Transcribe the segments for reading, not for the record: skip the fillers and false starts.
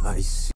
I see.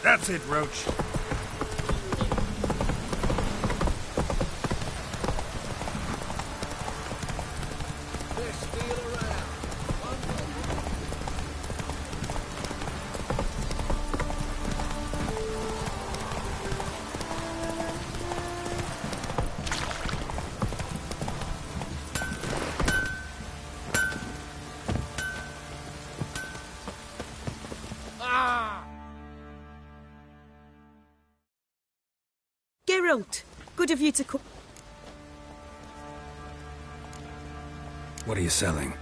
That's it, Roach. Geralt, good of you to come. What are you selling?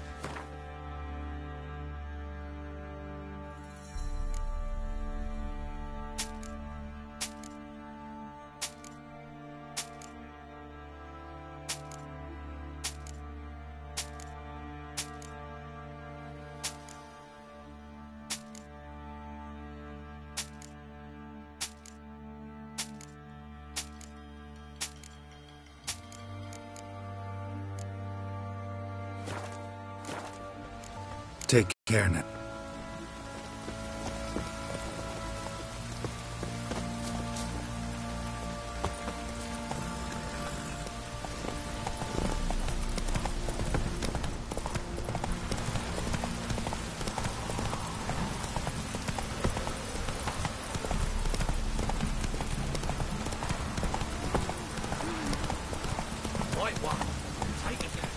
Take care now. Right one. Take it down.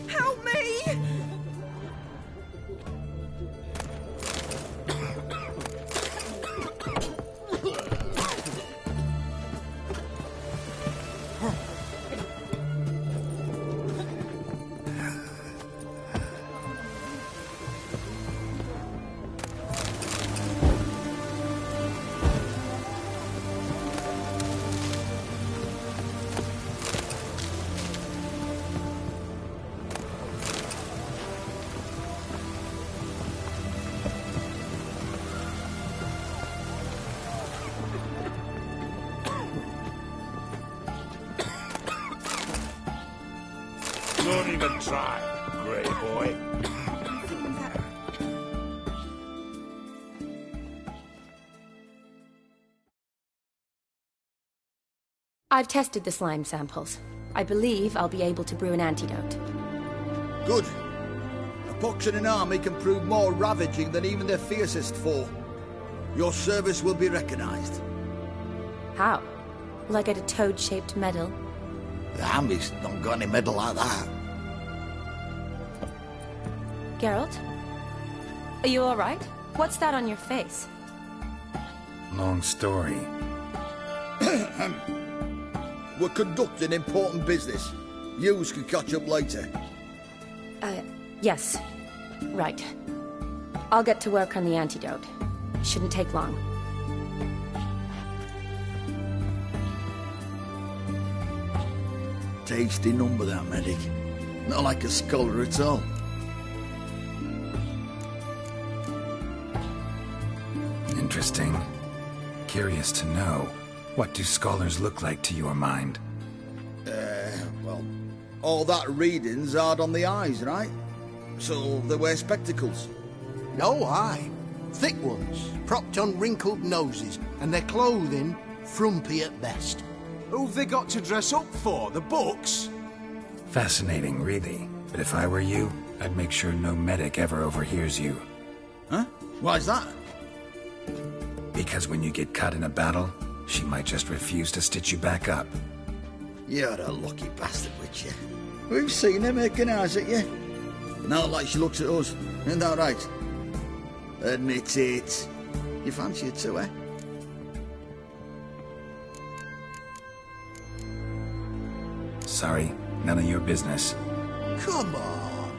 Help me! Don't even try, Grey boy. I'm feeling better. I've tested the slime samples. I believe I'll be able to brew an antidote. Good. A pox in an army can prove more ravaging than even their fiercest foe. Your service will be recognized. How? Will I get a toad-shaped medal? The army's not got any medal like that. Geralt? Are you alright? What's that on your face? Long story. We're conducting important business. Yous can catch up later. Yes. Right. I'll get to work on the antidote. Shouldn't take long. Tasty number, that medic. Not like a scholar at all. Interesting. Curious to know, what do scholars look like to your mind? Well, all that reading's hard on the eyes, right? So they wear spectacles. No, aye. Thick ones, propped on wrinkled noses, and their clothing frumpy at best. Who've they got to dress up for? The books? Fascinating, really. But if I were you, I'd make sure no medic ever overhears you. Huh? Why's that? Because when you get cut in a battle, she might just refuse to stitch you back up. You're a lucky bastard, Witcher. We've seen her making eyes at you. Not like she looks at us. Isn't that right? Admit it. You fancy her too, eh? Sorry, none of your business. Come on.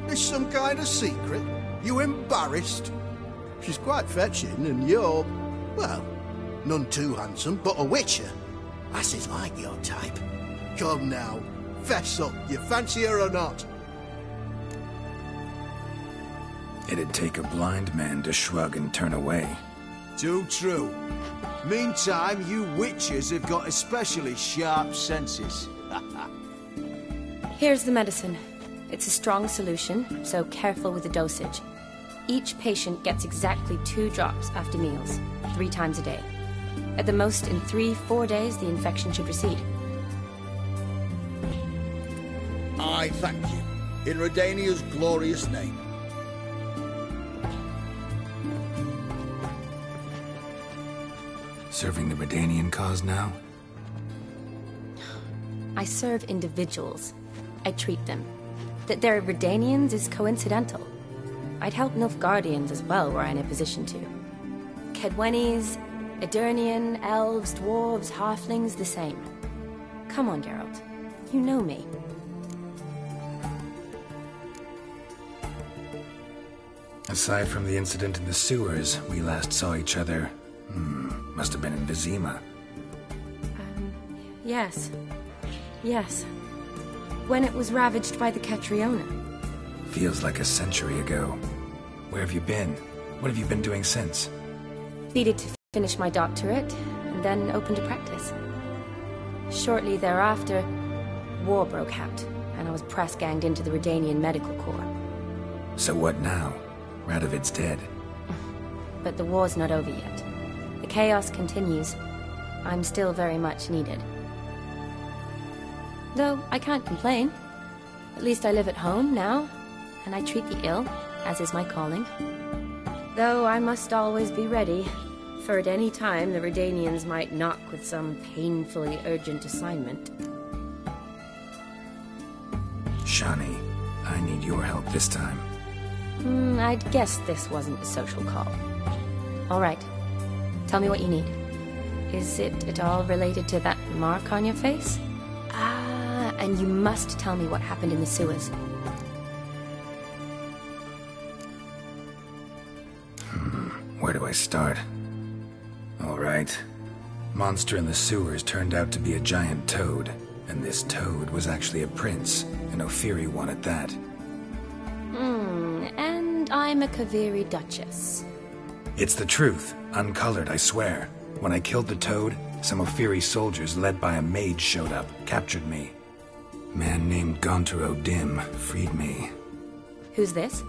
There's some kind of secret. You embarrassed? She's quite fetching, and you're, well, none too handsome, but a witcher. Lasses like your type. Come now, fess up. You fancy her or not? It'd take a blind man to shrug and turn away. Too true. Meantime, you witches have got especially sharp senses. Here's the medicine. It's a strong solution, so careful with the dosage. Each patient gets exactly 2 drops after meals, 3 times a day. At the most, in 3-4 days, the infection should recede. I thank you. In Redania's glorious name. Serving the Redanian cause now? I serve individuals. I treat them. That they're Redanians is coincidental. I'd help Nilfgaardians as well were I in a position to. Kedwenis, Edirnian, elves, dwarves, halflings, the same. Come on, Geralt. You know me. Aside from the incident in the sewers, we last saw each other... must have been in Vizima. Yes. Yes. When it was ravaged by the Catriona. Feels like a century ago. Where have you been? What have you been doing since? Needed to finish my doctorate, and then opened a practice. Shortly thereafter, war broke out, and I was press-ganged into the Redanian Medical Corps. So what now? Radovid's dead. But the war's not over yet. The chaos continues. I'm still very much needed. Though I can't complain. At least I live at home now, and I treat the ill, as is my calling. Though I must always be ready, For at any time, the Redanians might knock with some painfully urgent assignment. Shani, I need your help this time. I'd guess this wasn't a social call. All right. Tell me what you need. Is it at all related to that mark on your face? Ah, and you must tell me what happened in the sewers. Where do I start? All right. Monster in the sewers turned out to be a giant toad, and this toad was actually a prince, an Ophiri one at that. And I'm a Kaviri duchess. It's the truth, uncolored, I swear. When I killed the toad, some Ophiri soldiers led by a mage showed up, captured me. Man named Gontaro Dim freed me. Who's this?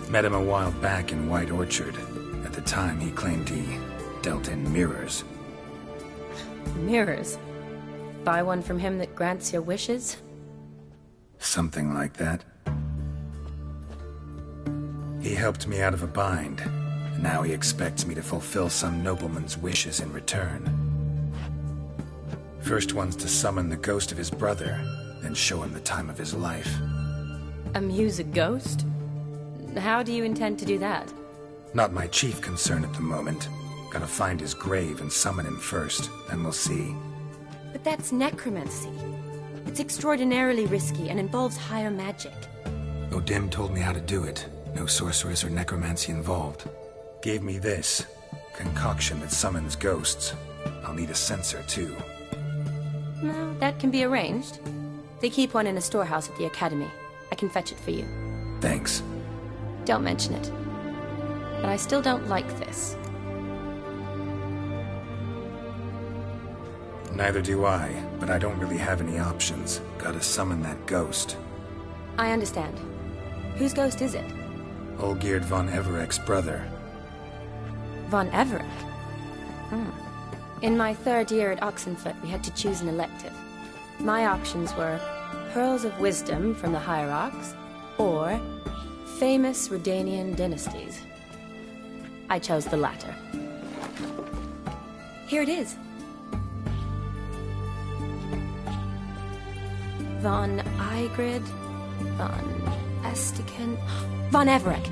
Met him a while back in White Orchard. At the time, he claimed he dealt in mirrors. Mirrors. Buy one from him that grants your wishes? Something like that. He helped me out of a bind, and now he expects me to fulfill some nobleman's wishes in return. First one's to summon the ghost of his brother, then show him the time of his life. Amuse a ghost? How do you intend to do that? Not my chief concern at the moment. Gotta find his grave and summon him first, then we'll see. But that's necromancy. It's extraordinarily risky and involves higher magic. Odim told me how to do it. No sorceress or necromancy involved. Gave me this concoction that summons ghosts. I'll need a censer, too. No, that can be arranged. They keep one in a storehouse at the academy. I can fetch it for you. Thanks. Don't mention it. But I still don't like this. Neither do I, but I don't really have any options. Gotta summon that ghost. I understand. Whose ghost is it? Olgierd von Everek's brother. Von Everek? In my third year at Oxenfoot, we had to choose an elective. My options were Pearls of Wisdom from the Hierarchs, or Famous Redanian Dynasties. I chose the latter. Here it is. Von Igrid, Von Estiken, Von Everek.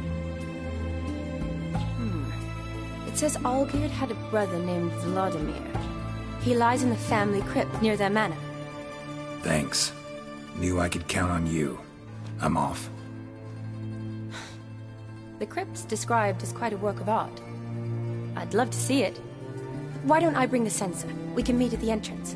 It says Olgierd had a brother named Vladimir. He lies in the family crypt near their manor. Thanks. Knew I could count on you. I'm off. The crypt's described as quite a work of art. I'd love to see it. Why don't I bring the censer? We can meet at the entrance.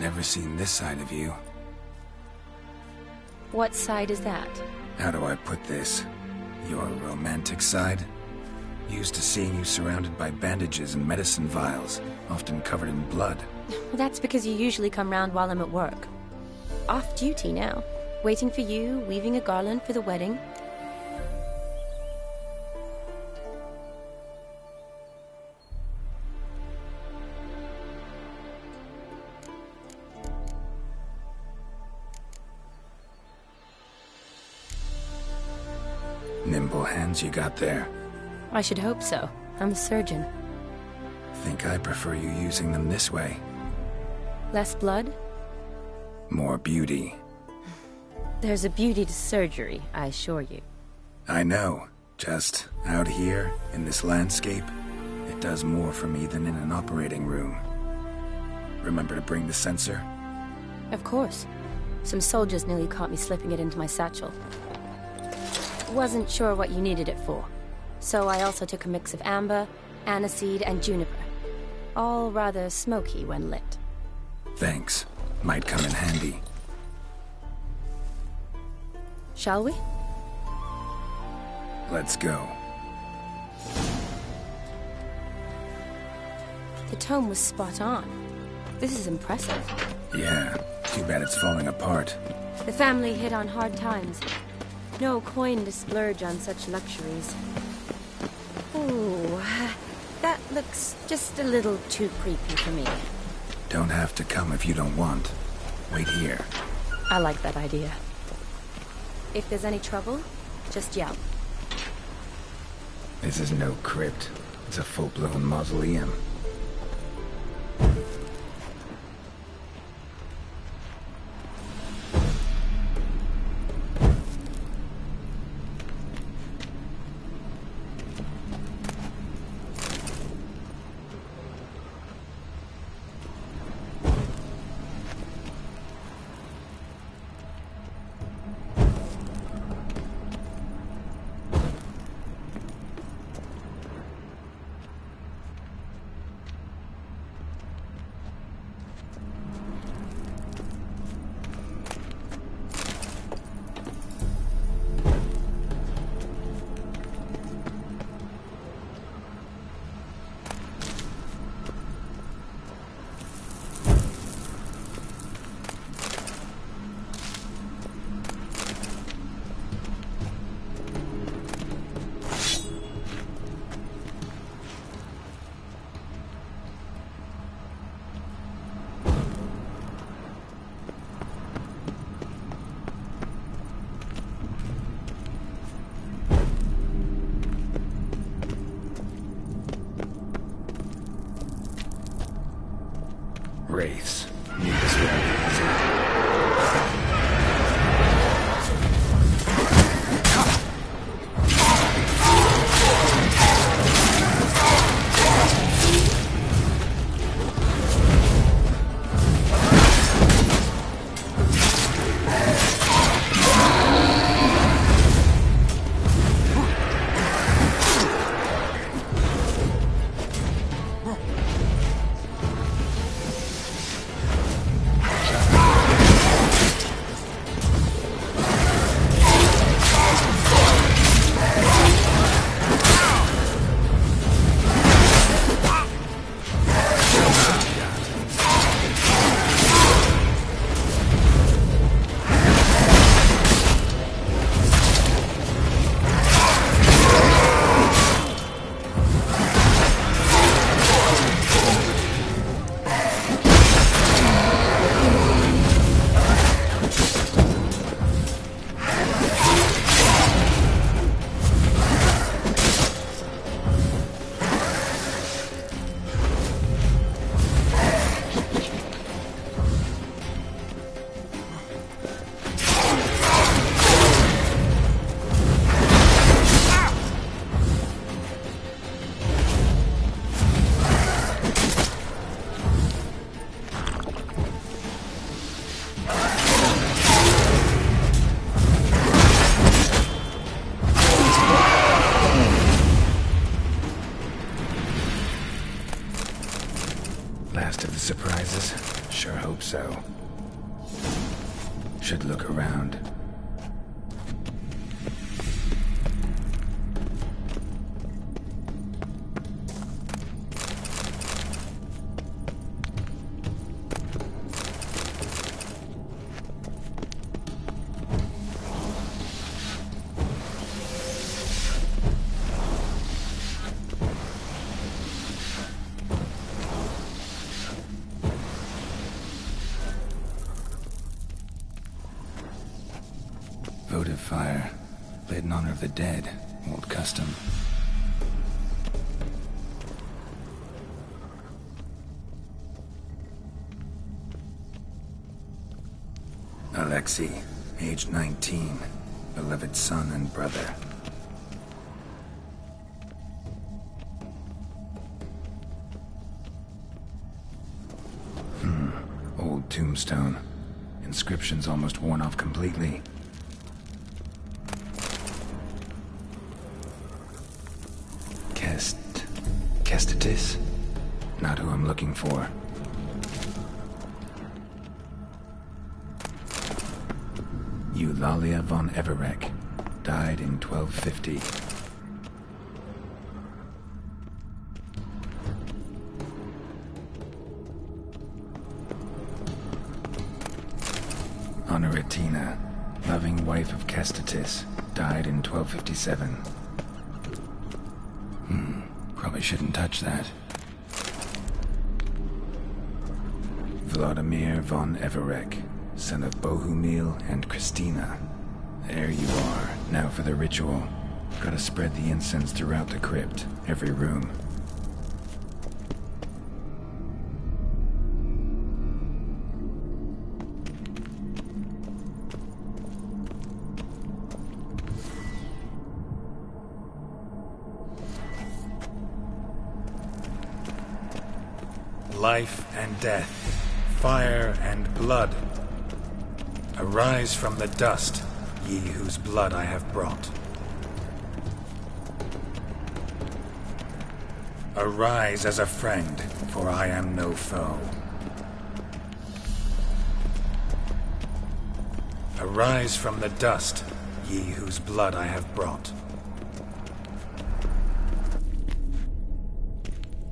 Never seen this side of you. What side is that? How do I put this? Your romantic side? Used to seeing you surrounded by bandages and medicine vials, often covered in blood. Well, that's because you usually come round while I'm at work. Off duty now. Waiting for you, weaving a garland for the wedding. Nimble hands you got there. I should hope so. I'm a surgeon. Think I prefer you using them this way. Less blood? More beauty. There's a beauty to surgery, I assure you. I know. Just out here, in this landscape, it does more for me than in an operating room. Remember to bring the sensor? Of course. Some soldiers nearly caught me slipping it into my satchel. Wasn't sure what you needed it for. So I also took a mix of amber, aniseed, and juniper. All rather smoky when lit. Thanks. Might come in handy. Shall we? Let's go. The tome was spot on. This is impressive. Yeah, too bad it's falling apart. The family hit on hard times. No coin to splurge on such luxuries. Ooh, that looks just a little too creepy for me. Don't have to come if you don't want. Wait here. I like that idea. If there's any trouble, just yell. This is no crypt. It's a full-blown mausoleum. Wraiths. Need this Last of the surprises. Sure hope so. Should look around. Votive fire, lit in honor of the dead. Old custom. Alexei, age 19, beloved son and brother. Old tombstone. Inscription's almost worn off completely. Kestatis? Not who I'm looking for. Eulalia von Everek. Died in 1250. Honoratina, loving wife of Kestatis. Died in 1257. Probably shouldn't touch that. Vladimir von Everek, son of Bohumil and Christina. There you are. Now for the ritual. Gotta spread the incense throughout the crypt, every room. Life and death, fire and blood. Arise from the dust, ye whose blood I have brought. Arise as a friend, for I am no foe. Arise from the dust, ye whose blood I have brought.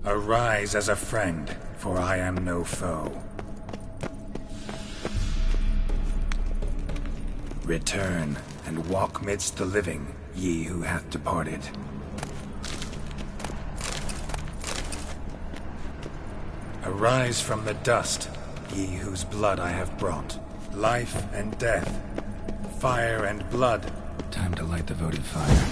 Arise as a friend, for I am no foe. Return, and walk midst the living, ye who hath departed. Arise from the dust, ye whose blood I have brought. Life and death, fire and blood. Time to light the votive fire.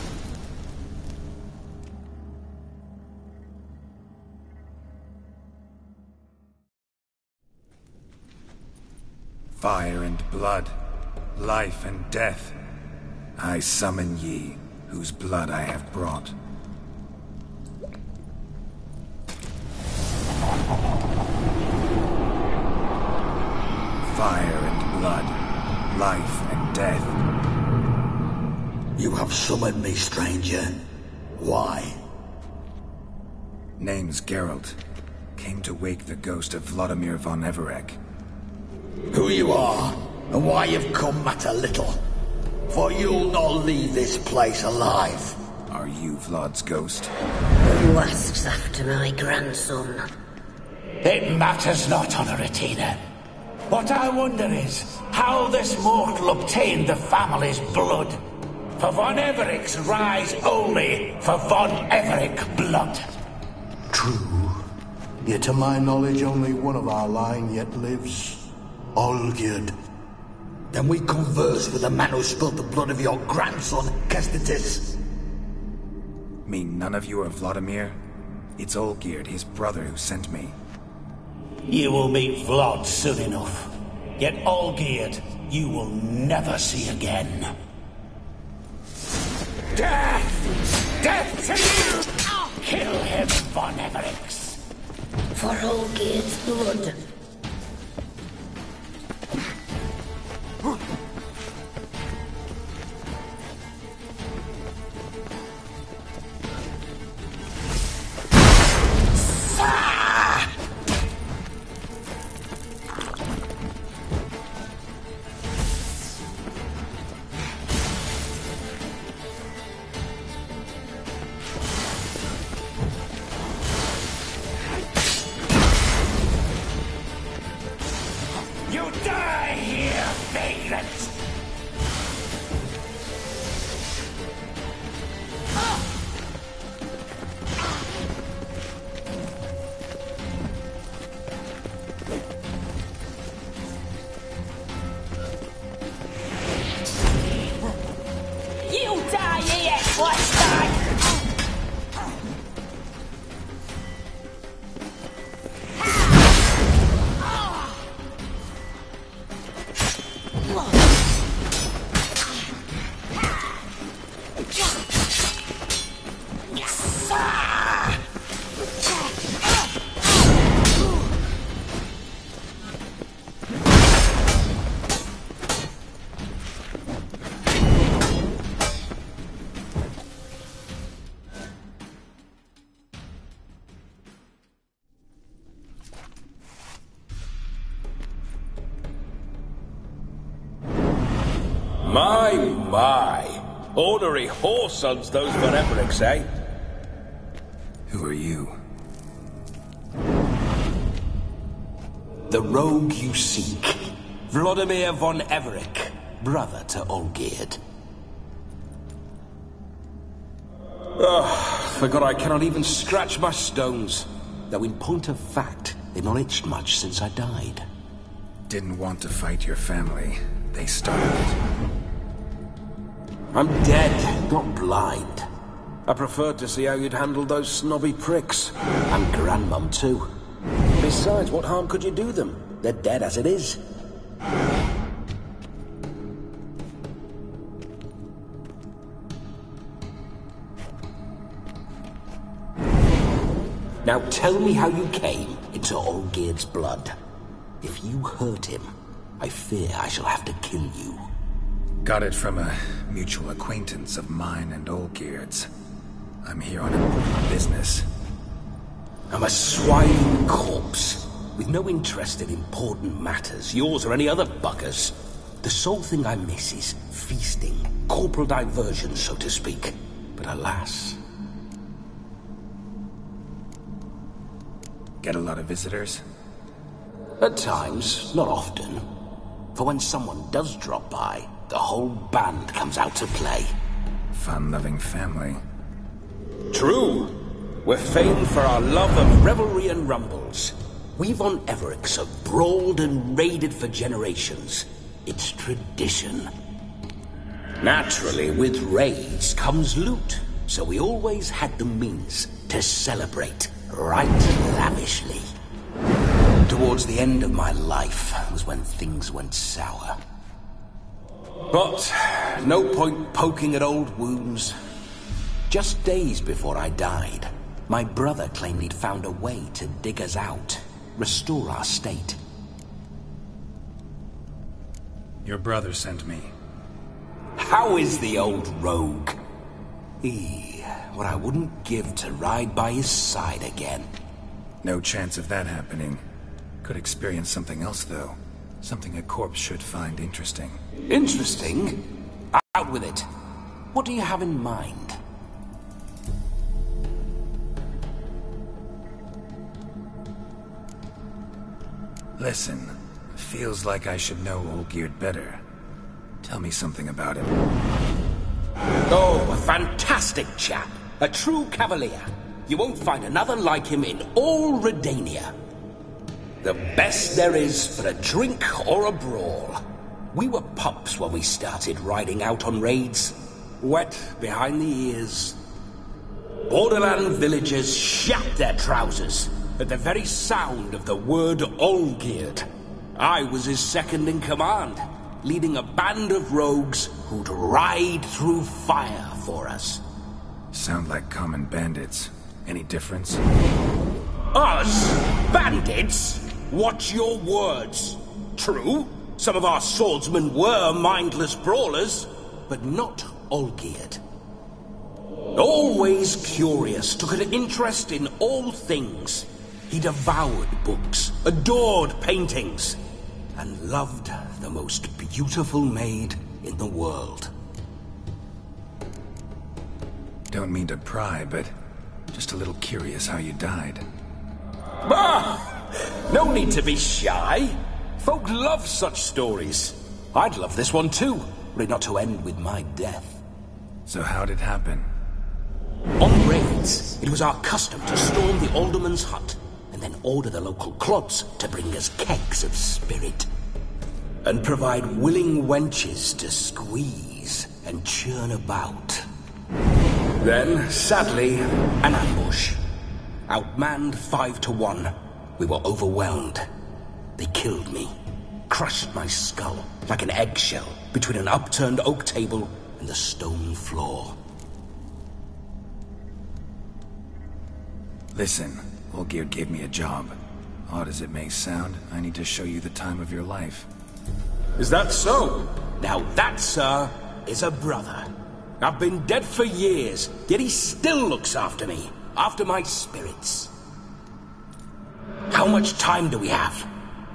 Fire and blood, life and death, I summon ye, whose blood I have brought. Fire and blood, life and death. You have summoned me, stranger. Why? Name's Geralt. Came to wake the ghost of Vladimir von Everek. Who you are, and why you've come matter little. For you'll not leave this place alive. Are you Vlad's ghost? Who asks after my grandson? It matters not, Honoratina. What I wonder is how this mortal obtained the family's blood. For von Everek's rise only for von Everek blood. True. Yet to my knowledge, only one of our line yet lives. Olgierd. Then we converse with the man who spilled the blood of your grandson, Kestatis. Mean none of you are Vladimir? It's Olgierd, his brother, who sent me. You will meet Vlad soon enough. Yet Olgierd, you will never see again. Death! Death to you! Kill him, von Evereks! For Olgierd's blood. You die here, vagrant! You die here, bastard! My. Ornery whoresons those Von eh? Who are you? The rogue you seek. Vladimir von Everec, brother to Olgierd. Forgot I cannot even scratch my stones. Though in point of fact, they've not itched much since I died. Didn't want to fight your family. They started it. I'm dead, not blind. I preferred to see how you'd handle those snobby pricks. And Grandmum, too. Besides, what harm could you do them? They're dead as it is. Now tell me how you came into Olgierd's blood. If you hurt him, I fear I shall have to kill you. Got it from a mutual acquaintance of mine and Olgierd's. I'm here on important business. I'm a swine corpse, with no interest in important matters, yours or any other buggers. The sole thing I miss is feasting, corporal diversion, so to speak. But alas... Get a lot of visitors? At times, not often. For when someone does drop by, the whole band comes out to play. Fun-loving family. True. We're famed for our love of revelry and rumbles. We Von Everec have brawled and raided for generations. It's tradition. Naturally, with raids comes loot, so we always had the means to celebrate right lavishly. Towards the end of my life was when things went sour. But no point poking at old wounds. Just days before I died, my brother claimed he'd found a way to dig us out, restore our state. Your brother sent me. How is the old rogue? What I wouldn't give to ride by his side again. No chance of that happening. Could experience something else, though. Something a corpse should find interesting. Interesting? Out with it. What do you have in mind? Listen, feels like I should know Olgierd better. Tell me something about him. Oh, a fantastic chap. A true cavalier. You won't find another like him in all Redania. The best there is for a drink or a brawl. We were pups when we started riding out on raids. Wet behind the ears. Borderland villagers shat their trousers at the very sound of the word Olgierd. I was his second in command, leading a band of rogues who'd ride through fire for us. Sound like common bandits. Any difference? Us? Bandits? Watch your words. True, some of our swordsmen were mindless brawlers, but not Olgierd. Always curious, took an interest in all things. He devoured books, adored paintings, and loved the most beautiful maid in the world. Don't mean to pry, but just a little curious how you died. Ah! No need to be shy. Folk love such stories. I'd love this one too, were it not to end with my death. So how'd it happen? On raids, it was our custom to storm the alderman's hut, and then order the local clubs to bring us kegs of spirit. And provide willing wenches to squeeze and churn about. Then, sadly, an ambush. Outmanned 5 to 1. We were overwhelmed. They killed me. Crushed my skull like an eggshell between an upturned oak table and the stone floor. Listen, Olgierd gave me a job. Odd as it may sound, I need to show you the time of your life. Is that so? Now that, sir, is a brother. I've been dead for years, yet he still looks after me, after my spirits. How much time do we have?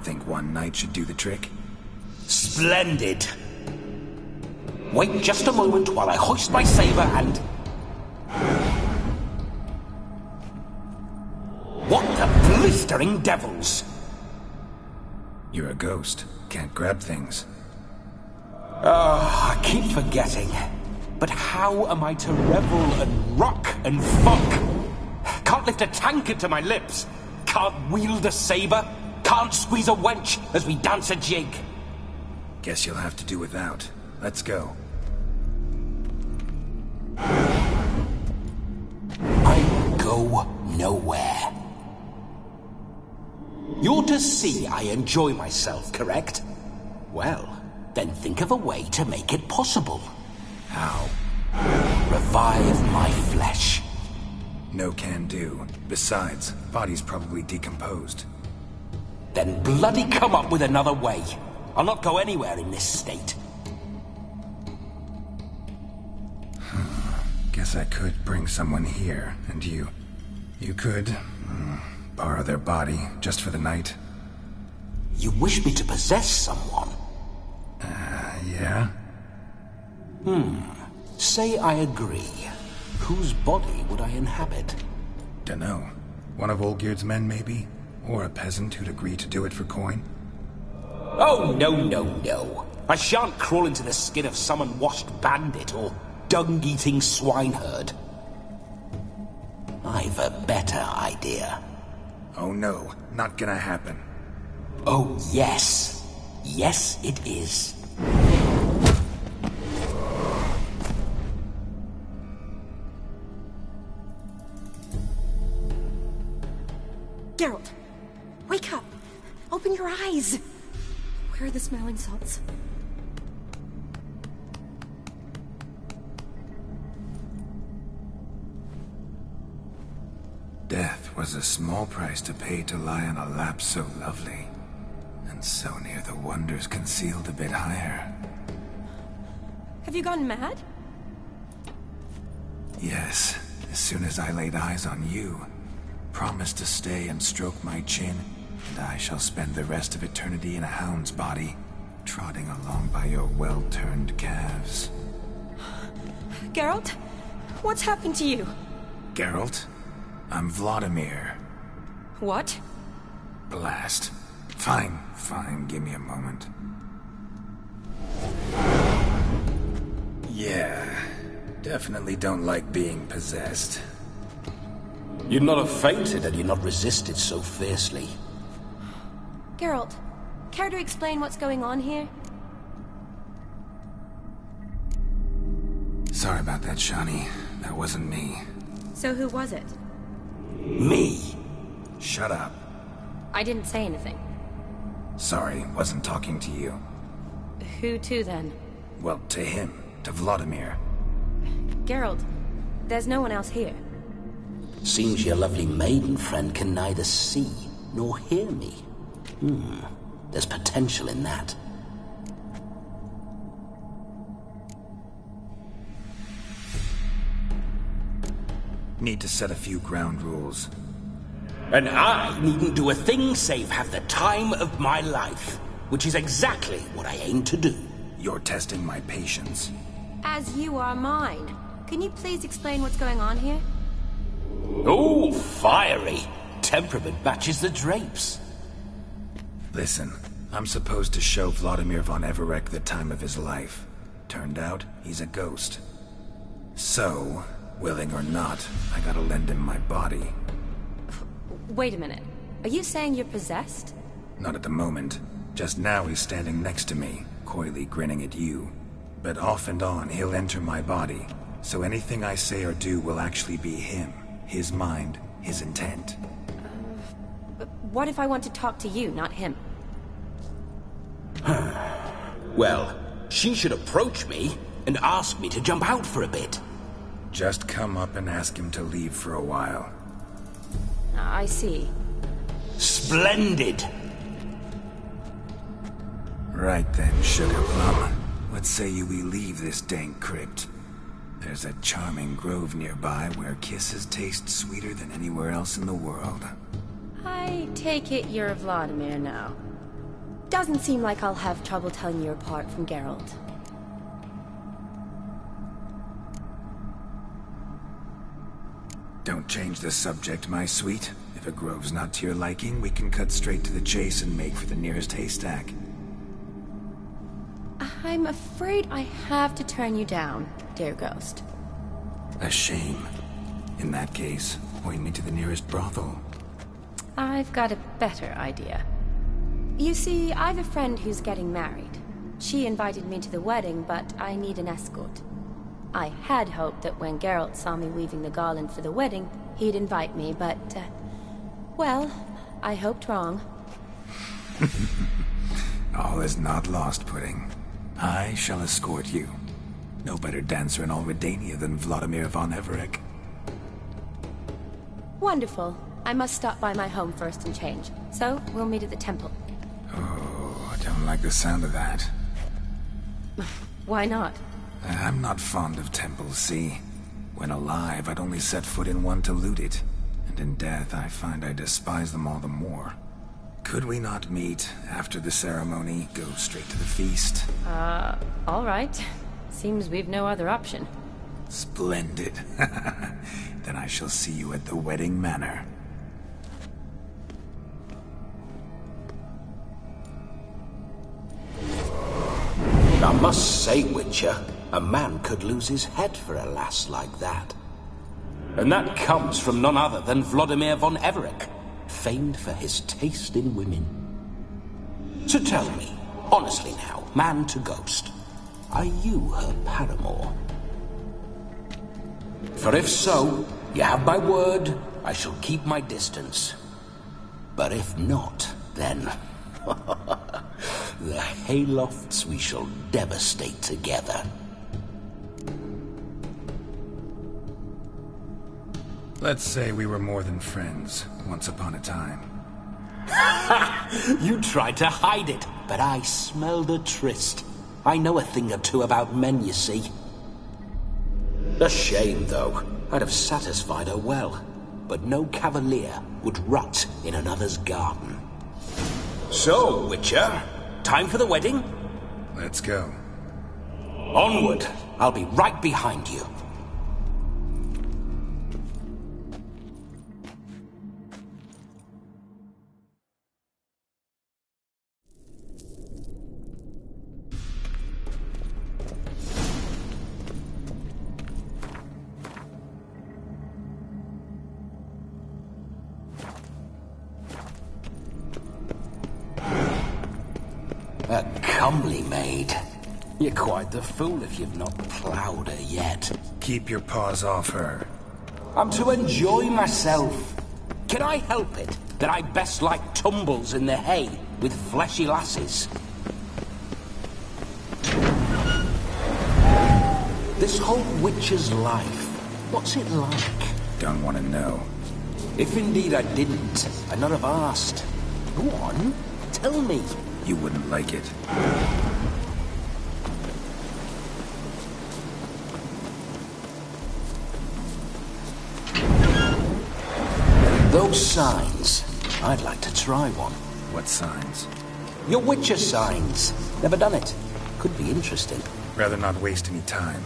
Think one night should do the trick? Splendid. Wait just a moment while I hoist my saber and... What the blistering devils? You're a ghost. Can't grab things. I keep forgetting. But how am I to revel and rock and fuck? Can't lift a tankard to my lips. Can't wield a saber. Can't squeeze a wench as we dance a jig. Guess you'll have to do without. Let's go. I go nowhere. You're to see I enjoy myself, correct? Well, then think of a way to make it possible. How? Revive my flesh. No can do. Besides, body's probably decomposed. Then bloody come up with another way. I'll not go anywhere in this state. Guess I could bring someone here, and you could borrow their body just for the night. You wish me to possess someone? Yeah? Say I agree. Whose body would I inhabit? Dunno. One of Olgierd's men, maybe? Or a peasant who'd agree to do it for coin? Oh, no. I shan't crawl into the skin of some unwashed bandit or dung-eating swineherd. I've a better idea. Oh no, not gonna happen. Oh, yes. Yes, it is. Geralt, wake up. Open your eyes. Where are the smelling salts? Death was a small price to pay to lie on a lap so lovely, and so near the wonders concealed a bit higher. Have you gone mad? Yes, as soon as I laid eyes on you, promised to stay and stroke my chin, and I shall spend the rest of eternity in a hound's body, trotting along by your well-turned calves. Geralt, what's happened to you? Geralt? I'm Vladimir. What? Blast. Fine, give me a moment. Yeah, definitely don't like being possessed. You'd not have fainted had you not resisted so fiercely. Geralt, care to explain what's going on here? Sorry about that, Shani. That wasn't me. So who was it? Me? Shut up. I didn't say anything. Sorry, wasn't talking to you. Who to then? Well, to him. To Vladimir. Geralt, there's no one else here. Seems your lovely maiden friend can neither see nor hear me. There's potential in that. Need to set a few ground rules. And I needn't do a thing save have the time of my life, which is exactly what I aim to do. You're testing my patience. As you are mine. Can you please explain what's going on here? Oh, fiery. Temperament matches the drapes. Listen, I'm supposed to show Vladimir von Everec the time of his life. Turned out, he's a ghost. So, willing or not, I gotta lend him my body. Wait a minute. Are you saying you're possessed? Not at the moment. Just now he's standing next to me, coyly grinning at you. But off and on, he'll enter my body. So anything I say or do will actually be him. His mind, his intent. What if I want to talk to you, not him? Well, she should approach me and ask me to jump out for a bit. Just come up and ask him to leave for a while. I see. Splendid! Right then, Sugar Plum. What say you we leave this dank crypt? There's a charming grove nearby where kisses taste sweeter than anywhere else in the world. I take it you're Vladimir now. Doesn't seem like I'll have trouble telling you apart from Geralt. Don't change the subject, my sweet. If a grove's not to your liking, we can cut straight to the chase and make for the nearest haystack. I'm afraid I have to turn you down, dear ghost. A shame. In that case, point me to the nearest brothel. I've got a better idea. You see, I've a friend who's getting married. She invited me to the wedding, but I need an escort. I had hoped that when Geralt saw me weaving the garland for the wedding, he'd invite me, but, well, I hoped wrong. All is not lost, Pudding. I shall escort you. No better dancer in all Redania than Vladimir von Everec. Wonderful. I must stop by my home first and change, so we'll meet at the temple. Oh, I don't like the sound of that. Why not? I'm not fond of temples, see? When alive, I'd only set foot in one to loot it. And in death, I find I despise them all the more. Could we not meet after the ceremony, go straight to the feast? All right. Seems we've no other option. Splendid. Then I shall see you at the wedding manor. I must say, Witcher, a man could lose his head for a lass like that. And that comes from none other than Vladimir von Everec, famed for his taste in women. So tell me, honestly now, man to ghost, are you her paramour? For if so, you have my word, I shall keep my distance. But if not, then... the haylofts we shall devastate together. Let's say we were more than friends, once upon a time. You tried to hide it, but I smelled a tryst. I know a thing or two about men, you see. A shame, though. I'd have satisfied her well. But no cavalier would rot in another's garden. So, Witcher, time for the wedding? Let's go. Onward. I'll be right behind you. A comely maid. You're quite the fool if you've not ploughed her yet. Keep your paws off her. I'm to enjoy myself. Can I help it that I best like tumbles in the hay with fleshy lasses? This whole witcher's life, what's it like? Don't want to know. If indeed I didn't, I'd not have asked. Go on, tell me. You wouldn't like it. Those signs, I'd like to try one. What signs? Your Witcher signs. Never done it. Could be interesting. Rather not waste any time.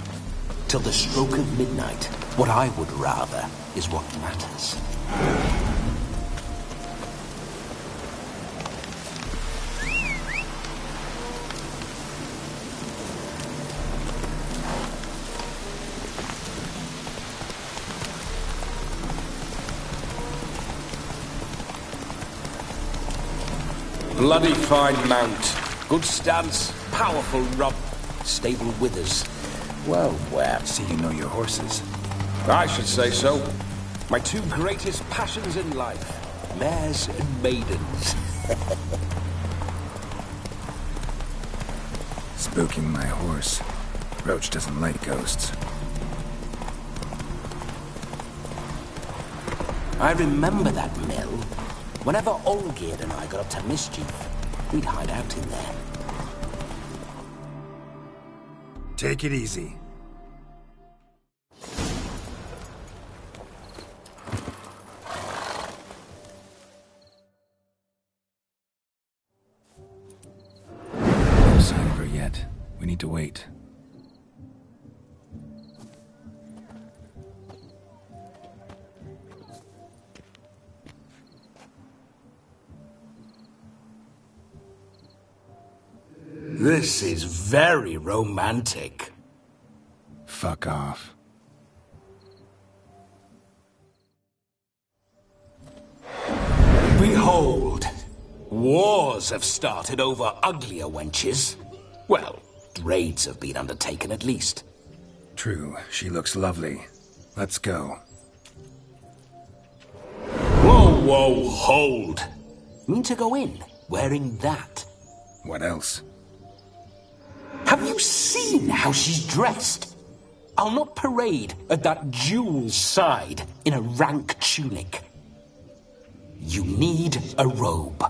Till the stroke of midnight, what I would rather is what matters. Bloody fine mount. Good stance, powerful rub, stable withers. Well, well. See, you know your horses. I should say so. My two greatest passions in life. Mares and maidens. Spooking my horse. Roach doesn't like ghosts. I remember that mill. Whenever Olgierd and I got up to mischief, we'd hide out in there. Take it easy. No sign of her yet. We need to wait. This is very romantic. Fuck off. Behold, wars have started over uglier wenches. Well, raids have been undertaken at least. True, she looks lovely. Let's go. Whoa, whoa, hold. Mean to go in, wearing that? What else? Have you seen how she's dressed? I'll not parade at that jewel's side in a rank tunic. You need a robe.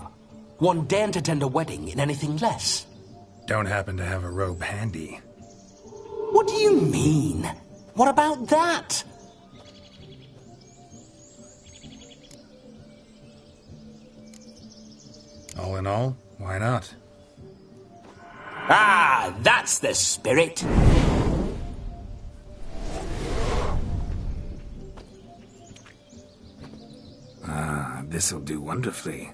One daren't attend a wedding in anything less. Don't happen to have a robe handy. What do you mean? What about that? All in all, why not? Ah, that's the spirit. Ah, this'll do wonderfully.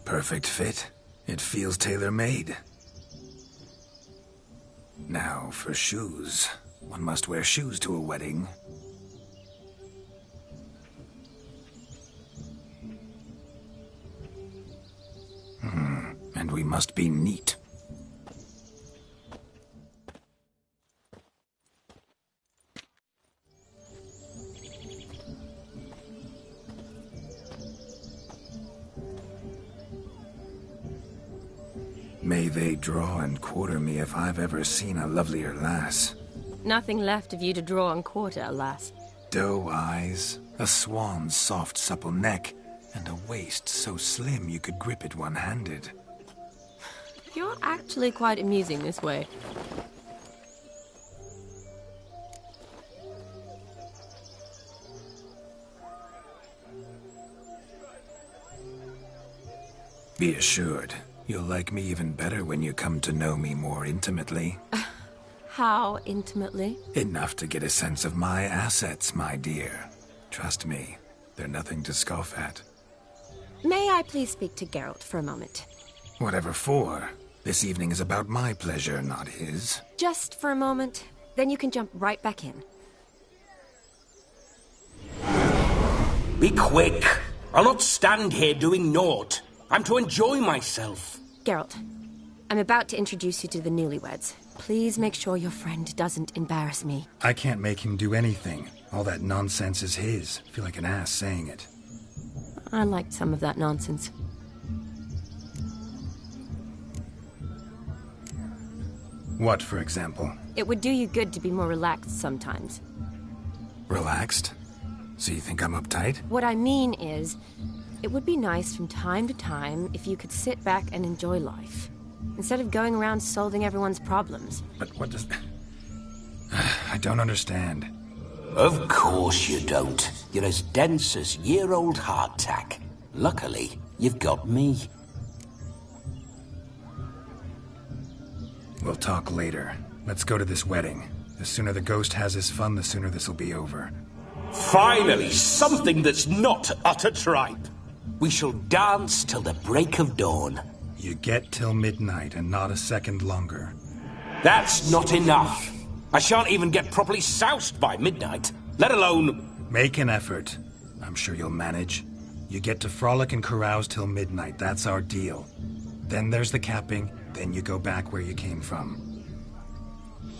Perfect fit. It feels tailor-made. Now for shoes. One must wear shoes to a wedding. And we must be neat. May they draw and quarter me if I've ever seen a lovelier lass. Nothing left of you to draw and quarter, alas. Doe eyes, a swan's soft supple neck, and a waist so slim you could grip it one-handed. You're actually quite amusing this way. Be assured, you'll like me even better when you come to know me more intimately. How intimately? Enough to get a sense of my assets, my dear. Trust me, they're nothing to scoff at. May I please speak to Geralt for a moment? Whatever for. This evening is about my pleasure, not his. Just for a moment, then you can jump right back in. Be quick. I'll not stand here doing naught. I'm to enjoy myself. Geralt, I'm about to introduce you to the newlyweds. Please make sure your friend doesn't embarrass me. I can't make him do anything. All that nonsense is his. I feel like an ass saying it. I liked some of that nonsense. What, for example? It would do you good to be more relaxed sometimes. Relaxed? So you think I'm uptight? What I mean is, it would be nice from time to time if you could sit back and enjoy life, instead of going around solving everyone's problems. But what does... I don't understand. Of course you don't. You're as dense as year-old hardtack. Luckily, you've got me. We'll talk later. Let's go to this wedding. The sooner the ghost has his fun, the sooner this'll be over. Finally, something that's not utter tripe. We shall dance till the break of dawn. You get till midnight and not a second longer. That's not enough. I shan't even get properly soused by midnight, let alone... Make an effort. I'm sure you'll manage. You get to frolic and carouse till midnight, that's our deal. Then there's the capping, then you go back where you came from.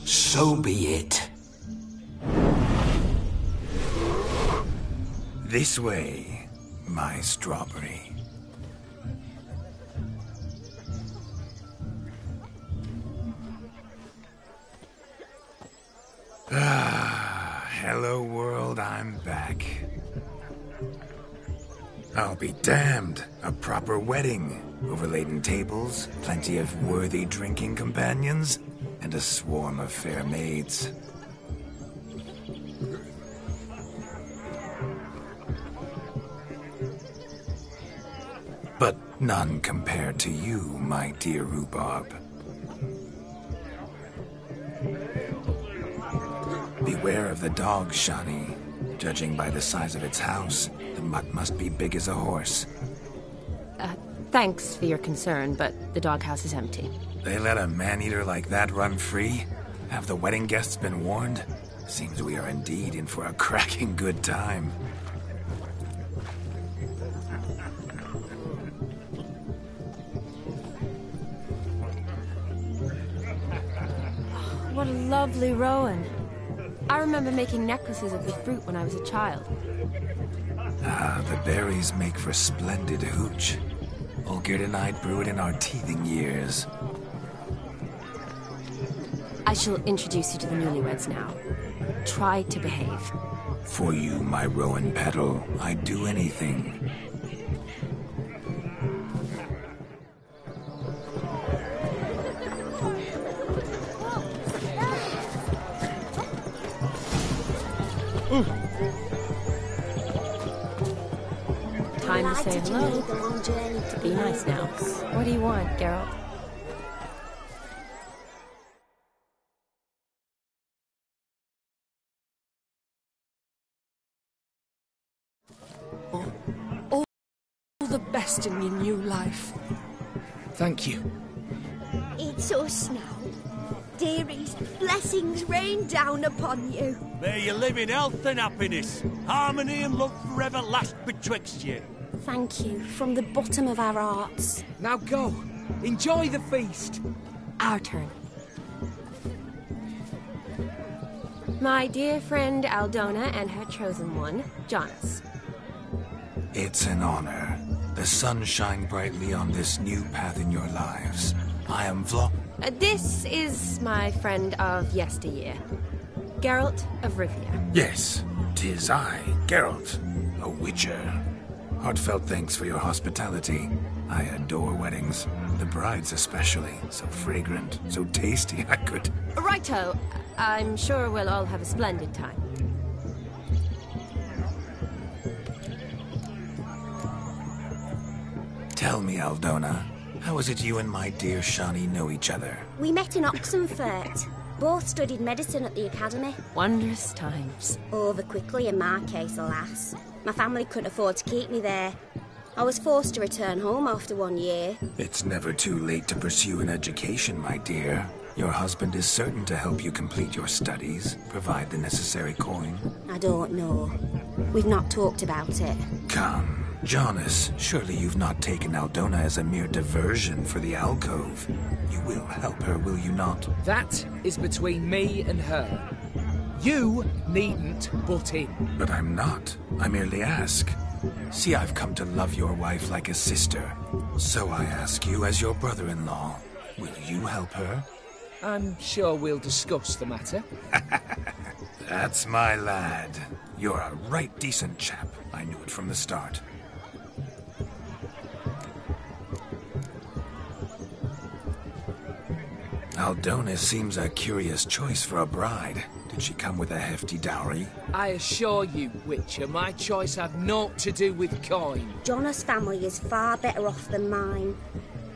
So be it. This way, my strawberry. Hello world, I'm back. I'll be damned. A proper wedding. Overladen tables, plenty of worthy drinking companions, and a swarm of fair maids. But none compared to you, my dear rhubarb. Beware of the dog, Shani. Judging by the size of its house, the mutt must be big as a horse. Thanks for your concern, but the doghouse is empty. They let a man-eater like that run free? Have the wedding guests been warned? Seems we are indeed in for a cracking good time. What a lovely rowan. I remember making necklaces of the fruit when I was a child. Ah, the berries make for splendid hooch. Olgerd and I brew it in our teething years. I shall introduce you to the newlyweds now. Try to behave. For you, my rowan petal, I'd do anything. Time to say hello. Be nice now. What do you want, Geralt? All the best in your new life. Thank you. It's us now. Dearies, blessings rain down upon you. May you live in health and happiness. Harmony and love forever last betwixt you. Thank you, from the bottom of our hearts. Now go. Enjoy the feast. Our turn. My dear friend Aldona and her chosen one, Jonas. It's an honor. The sun shine brightly on this new path in your lives. I am This is my friend of yesteryear, Geralt of Rivia. Yes, 'tis I, Geralt, a witcher. Heartfelt thanks for your hospitality. I adore weddings. The brides especially. So fragrant, so tasty, I could... Righto. I'm sure we'll all have a splendid time. Tell me, Aldona, how is it you and my dear Shani know each other? We met in Oxenfurt. Both studied medicine at the academy. Wondrous times. Over quickly in my case, alas. My family couldn't afford to keep me there. I was forced to return home after 1 year. It's never too late to pursue an education, my dear. Your husband is certain to help you complete your studies, provide the necessary coin. I don't know. We've not talked about it. Come. Jonas, surely you've not taken Aldona as a mere diversion for the alcove. You will help her, will you not? That is between me and her. You needn't butt in. But I'm not. I merely ask. See, I've come to love your wife like a sister. So I ask you as your brother-in-law, will you help her? I'm sure we'll discuss the matter. That's my lad. You're a right decent chap. I knew it from the start. Aldona seems a curious choice for a bride. Did she come with a hefty dowry? I assure you, Witcher, my choice had naught to do with coin. Jonas' family is far better off than mine.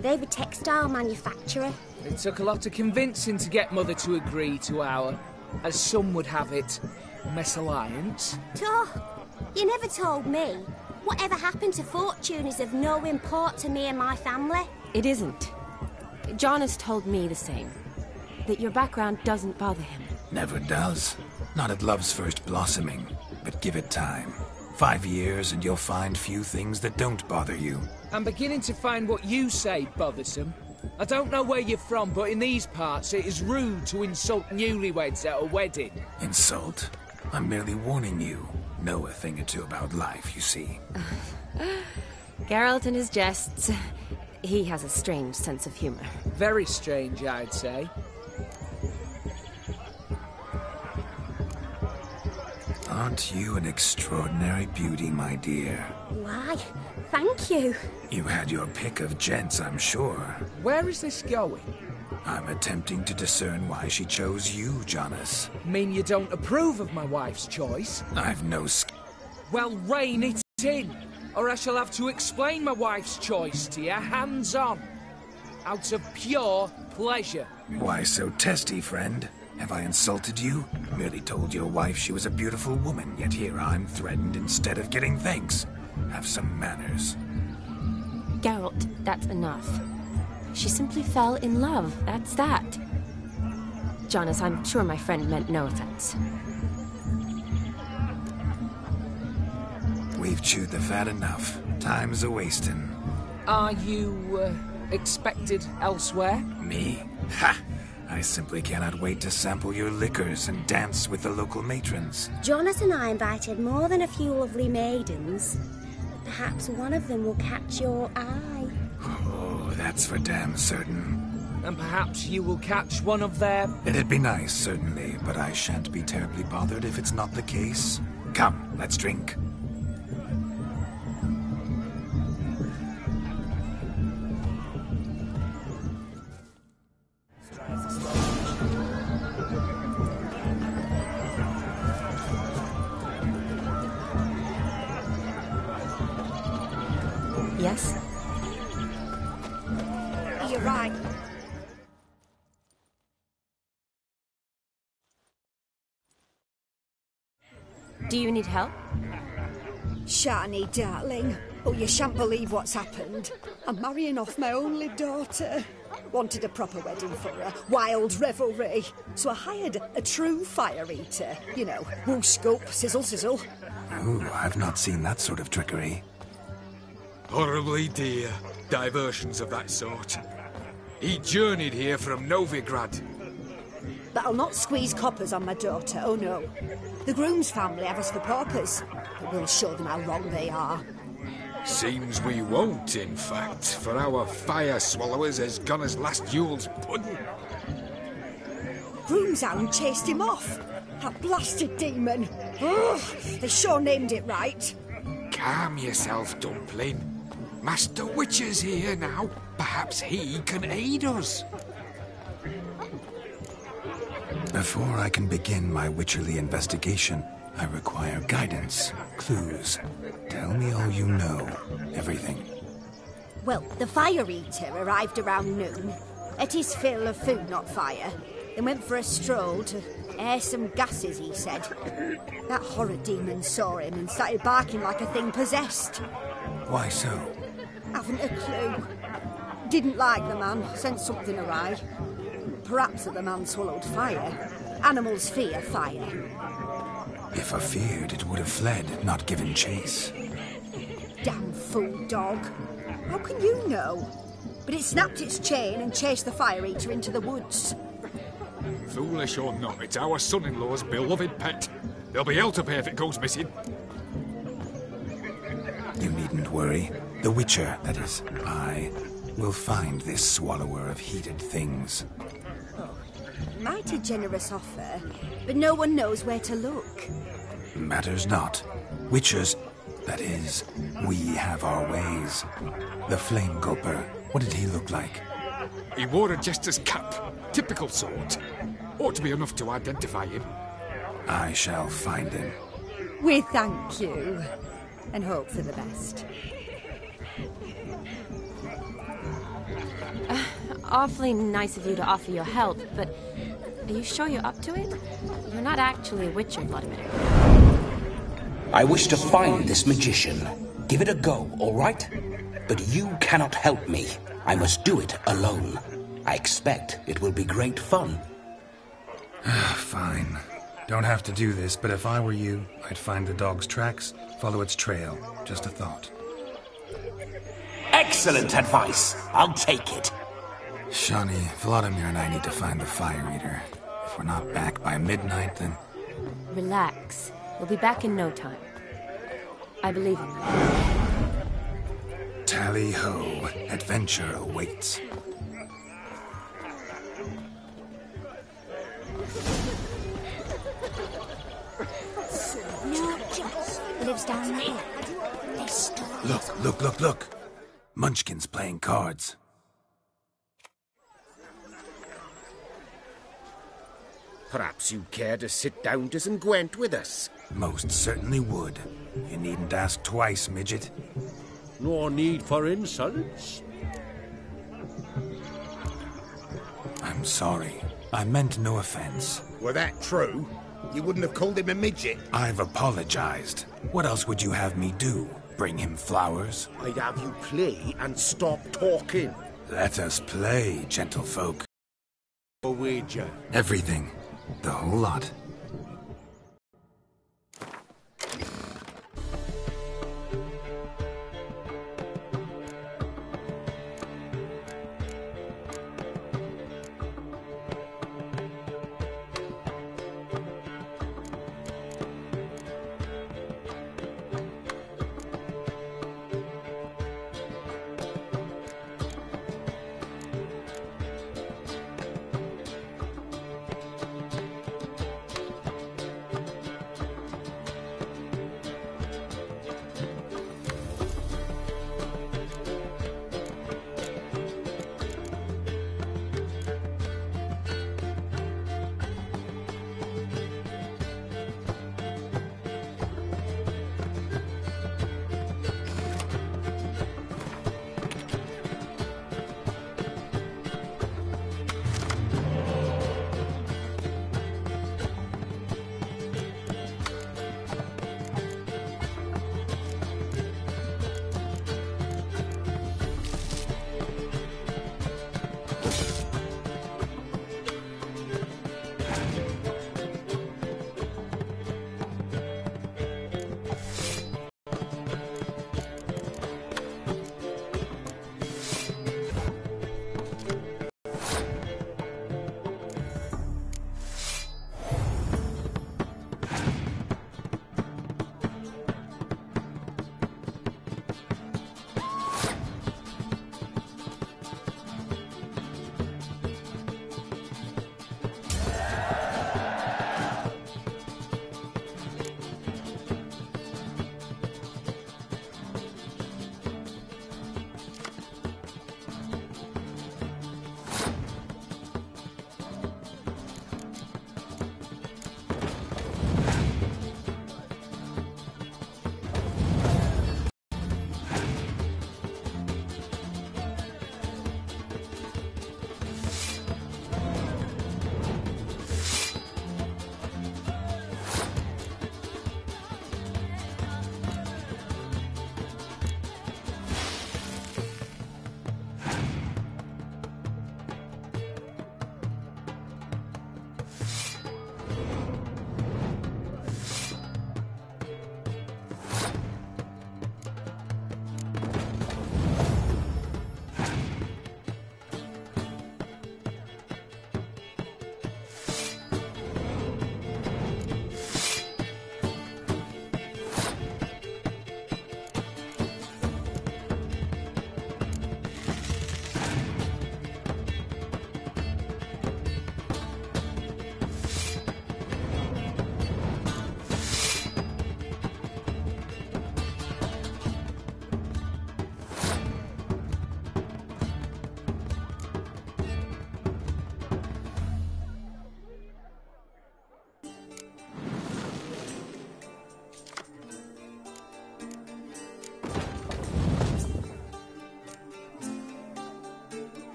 They're a textile manufacturer. It took a lot of convincing to get Mother to agree to our, as some would have it, mesalliance. You never told me. Whatever happened to fortune is of no import to me and my family. It isn't. Jonas told me the same. That your background doesn't bother him. Never does. Not at love's first blossoming. But give it time. 5 years and you'll find few things that don't bother you. I'm beginning to find what you say bothersome. I don't know where you're from, but in these parts it is rude to insult newlyweds at a wedding. Insult? I'm merely warning you. Know a thing or two about life, you see. Geralt and his jests. He has a strange sense of humor. Very strange, I'd say. Aren't you an extraordinary beauty, my dear? Why, thank you. You had your pick of gents, I'm sure. Where is this going? I'm attempting to discern why she chose you, Jonas. Mean you don't approve of my wife's choice? I've no Well, rein it in, or I shall have to explain my wife's choice to you hands-on. Out of pure pleasure. Why so testy, friend? Have I insulted you? Merely told your wife she was a beautiful woman, yet here I'm threatened instead of getting thanks. Have some manners. Geralt, that's enough. She simply fell in love, that's that. Jonas, I'm sure my friend meant no offense. We've chewed the fat enough. Time's a-wasting. Are you, expected elsewhere? Me? Ha! I simply cannot wait to sample your liquors and dance with the local matrons. Jonas and I invited more than a few lovely maidens. Perhaps one of them will catch your eye. Oh, that's for damn certain. And perhaps you will catch one of them. It'd be nice, certainly, but I shan't be terribly bothered if it's not the case. Come, let's drink. Yes? You're right. Do you need help? Shani, darling. Oh, you shan't believe what's happened. I'm marrying off my only daughter. Wanted a proper wedding for her. Wild revelry. So I hired a true fire eater. You know, woo scoop, sizzle sizzle. Ooh, I've not seen that sort of trickery. Horribly dear diversions of that sort. He journeyed here from Novigrad. But I'll not squeeze coppers on my daughter, oh no. The groom's family have us for paupers, but we'll show them how wrong they are. Seems we won't, in fact, for our fire swallowers has gone as last Yule's pudding. Groom's hound chased him off. That blasted demon. Ugh, they sure named it right. Calm yourself, Dumpling. Master Witcher's here now. Perhaps he can aid us. Before I can begin my witcherly investigation, I require guidance, clues. Tell me all you know. Everything. Well, the fire eater arrived around noon. Ate his fill of food, not fire. Then went for a stroll to air some gases, he said. That horror demon saw him and started barking like a thing possessed. Why so? Haven't a clue. Didn't like the man, sensed something awry. Perhaps that the man swallowed fire. Animals fear fire. If I feared, it would have fled, not given chase. Damn fool dog. How can you know? But it snapped its chain and chased the fire eater into the woods. Foolish or not, it's our son-in-law's beloved pet. There'll be hell to pay if it goes missing. You needn't worry. The Witcher, that is, I, will find this swallower of heated things. Mighty generous offer, but no one knows where to look. Matters not. Witchers, that is, we have our ways. The Flame Gulper, what did he look like? He wore a jester's cap. Typical sort. Ought to be enough to identify him. I shall find him. We thank you, and hope for the best. Awfully nice of you to offer your help, but are you sure you're up to it? You're not actually a Witcher, Vladimir. I wish to find this magician. Give it a go, all right? But you cannot help me. I must do it alone. I expect it will be great fun. Fine. Don't have to do this, but if I were you, I'd find the dog's tracks, follow its trail. Just a thought. Excellent advice. I'll take it. Shawnee, Vladimir and I need to find the fire eater. If we're not back by midnight, then... Relax. We'll be back in no time. I believe in you. Tally-ho. Adventure awaits. No, Joss lives down the hill. They stole it. Look. Munchkin's playing cards. Perhaps you care to sit down to some Gwent with us? Most certainly would. You needn't ask twice, midget. No need for insults. I'm sorry. I meant no offense. Were that true, you wouldn't have called him a midget. I've apologized. What else would you have me do? Bring him flowers? I'd have you play and stop talking. Let us play, gentlefolk. A wager. Everything. The whole lot.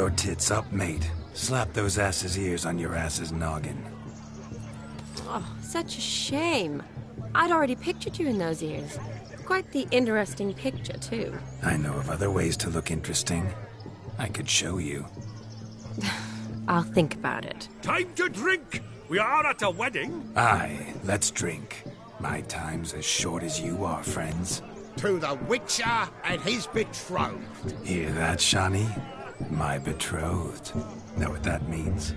your tits up, mate. Slap those asses' ears on your ass's noggin. Oh, such a shame. I'd already pictured you in those ears. Quite the interesting picture, too. I know of other ways to look interesting. I could show you. I'll think about it. Time to drink! We are at a wedding. Aye, let's drink. My time's as short as you are, friends. To the Witcher and his betrothed. Hear that, Shani? My betrothed. Know what that means?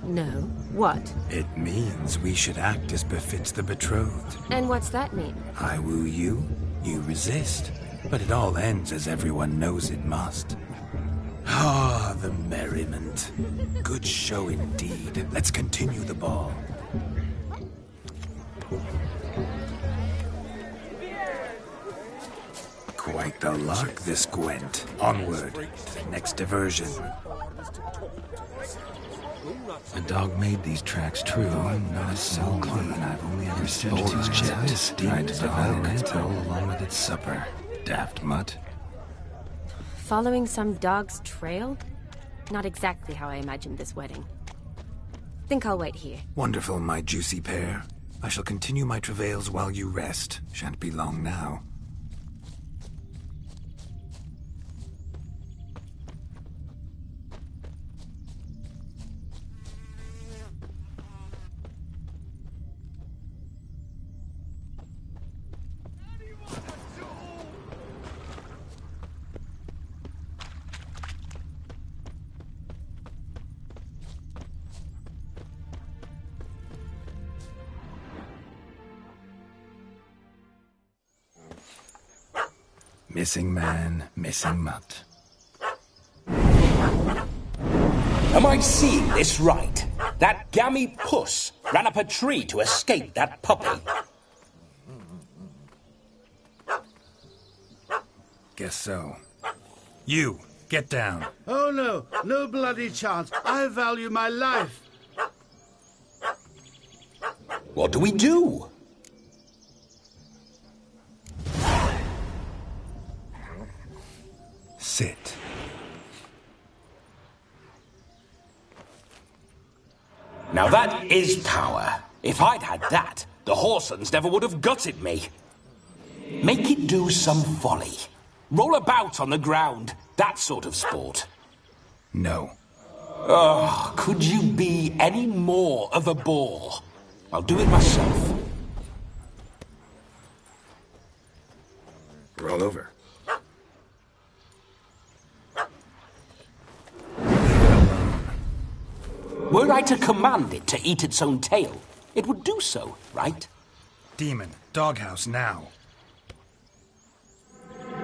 No. What? It means we should act as befits the betrothed. And what's that mean? I woo you, you resist. But it all ends as everyone knows it must. Ah, the merriment. Good show indeed. Let's continue the ball. Quite the lark, this Gwent. Onward to the next diversion. The dog made these tracks true, not so clean. I've only ever seen his chipped, tried to devour it all along with its supper. Daft mutt. Following some dog's trail? Not exactly how I imagined this wedding. Think I'll wait here. Wonderful, my juicy pair. I shall continue my travails while you rest. Shan't be long now. Missing man, missing mutt. Am I seeing this right? That gammy puss ran up a tree to escape that puppy. Guess so. You, get down. Oh no, no bloody chance. I value my life. What do we do? Sit. Now that is power. If I'd had that, the Horsons never would have gutted me. Make it do some folly. Roll about on the ground. That sort of sport. No. Oh, could you be any more of a bore? I'll do it myself. Roll over. Were I to command it to eat its own tail, it would do so, right? Demon, doghouse now.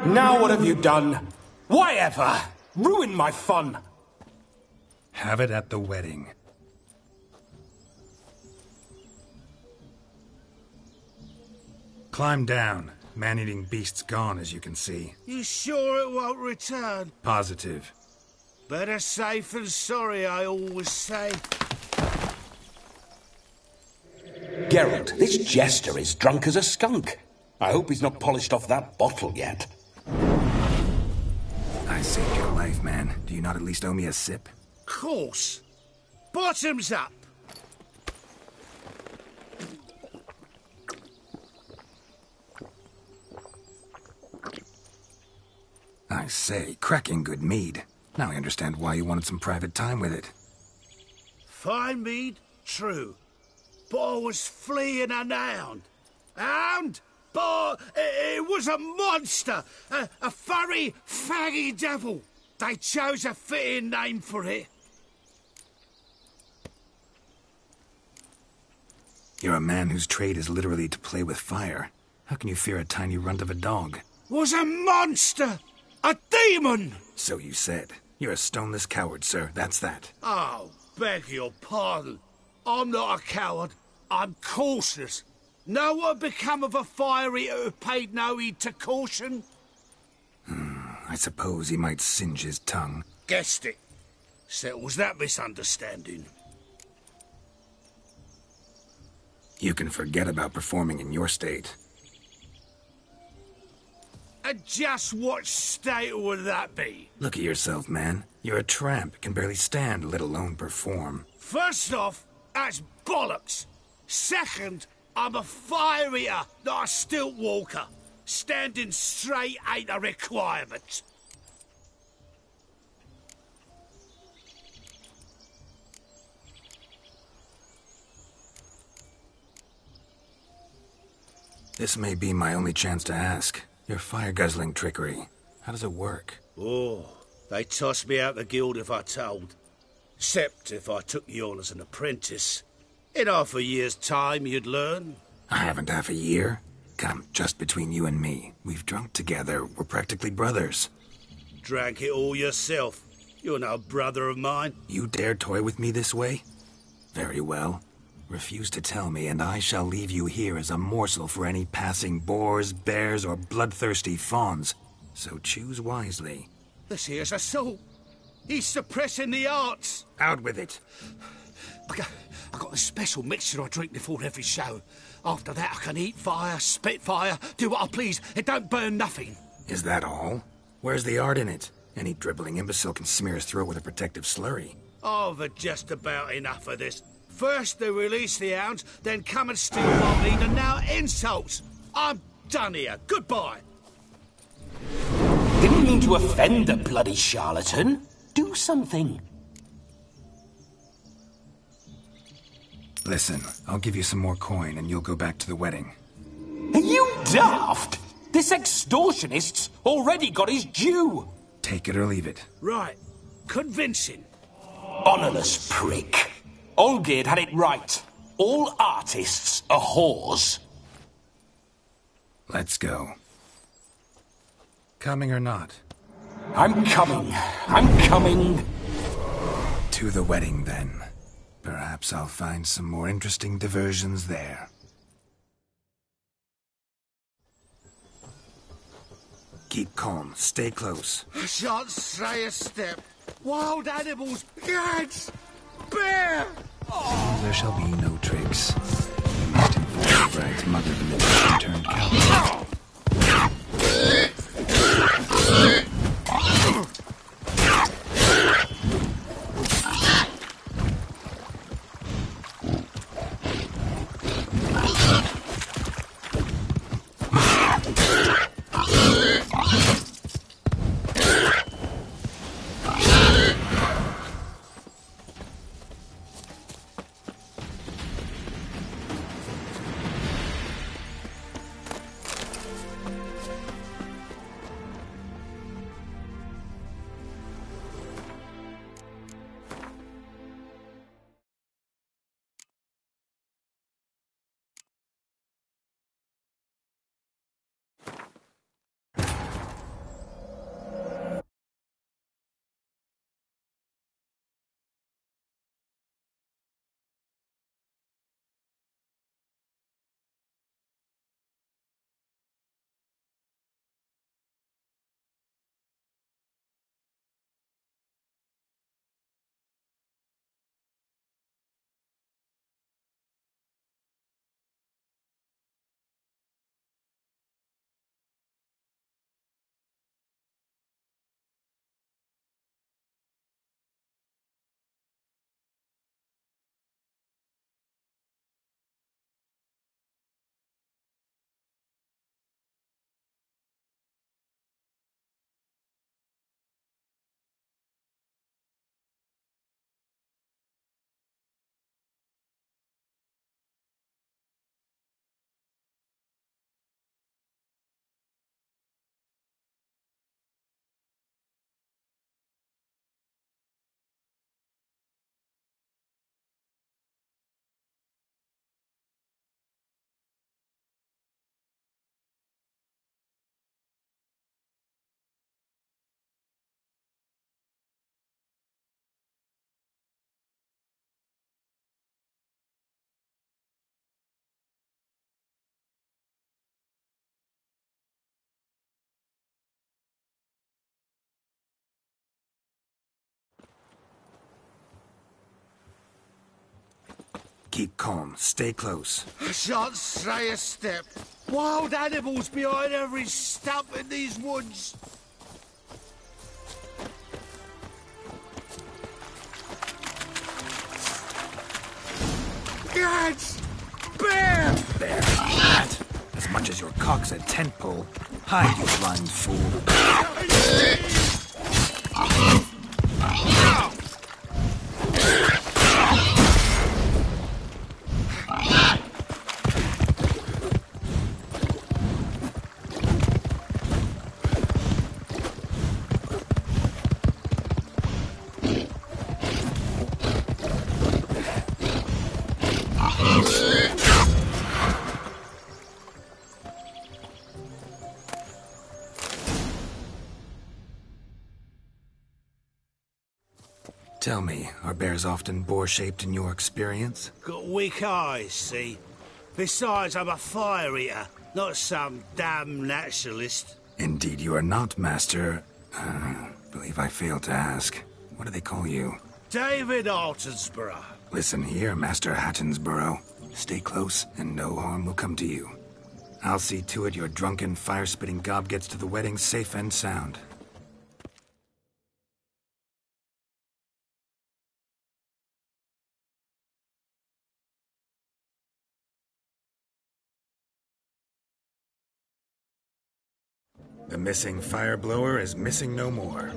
Now what have you done? Why ever? Ruin my fun. Have it at the wedding. Climb down. Man-eating beast's gone, as you can see. You sure it won't return? Positive. Better safe than sorry, I always say. Geralt, this jester is drunk as a skunk. I hope he's not polished off that bottle yet. I saved your life, man. Do you not at least owe me a sip? Course. Bottoms up. I say, cracking good mead. Now I understand why you wanted some private time with it. Fine mead, true. But I was fleeing an hound. Hound? But it was a monster. A furry, faggy devil. They chose a fitting name for it. You're a man whose trade is literally to play with fire. How can you fear a tiny runt of a dog? Was a monster! A demon! So you said. You're a stoneless coward, sir. That's that. Oh, beg your pardon. I'm not a coward. I'm cautious. Know what become of a fire eater who paid no heed to caution? I suppose he might singe his tongue. Guessed it. Settles that misunderstanding. You can forget about performing in your state. And just what state would that be? Look at yourself, man. You're a tramp, can barely stand, let alone perform. First off, that's bollocks. Second, I'm a fire eater, not a stilt walker. Standing straight ain't a requirement. This may be my only chance to ask. Your fire-guzzling trickery, how does it work? Oh, they toss me out the guild if I told. Except if I took you on as an apprentice. In half a year's time, you'd learn. I haven't half a year. Come, just between you and me. We've drunk together. We're practically brothers. Drank it all yourself. You're no brother of mine. You dare toy with me this way? Very well. Refuse to tell me, and I shall leave you here as a morsel for any passing boars, bears, or bloodthirsty fawns. So choose wisely. This here's assault. He's suppressing the arts. Out with it. I got a special mixture I drink before every show. After that, I can eat fire, spit fire, do what I please. It don't burn nothing. Is that all? Where's the art in it? Any dribbling imbecile can smear his throat with a protective slurry. I've had just about enough of this. First they release the hounds, then come and steal my meat, and now insults. I'm done here. Goodbye. Didn't mean to offend the bloody charlatan. Do something. Listen, I'll give you some more coin and you'll go back to the wedding. Are you daft? This extortionist's already got his due. Take it or leave it. Right. Convincing. Honourless prick. Olgerd had it right. All artists are whores. Let's go. Coming or not? I'm coming. I'm coming. To the wedding, then. Perhaps I'll find some more interesting diversions there. Keep calm. Stay close. I shan't stray a step. Wild animals, gads, bear! Oh. There shall be no tricks. You must inform the bride's mother of the turned coward. Keep calm. Stay close. I shan't stray a step. Wild animals behind every stump in these woods. Gads! Bear! Bear, rat. As much as your cock's a tent pole. Hide, you blind fool. Tell me, are bears often boar-shaped in your experience? Got weak eyes, see? Besides, I'm a fire eater, not some damn naturalist. Indeed you are not, Master. Believe I failed to ask. What do they call you? David Altonsborough. Listen here, Master Hattonsborough. Stay close, and no harm will come to you. I'll see to it your drunken, fire-spitting gob gets to the wedding safe and sound. The missing fire blower is missing no more.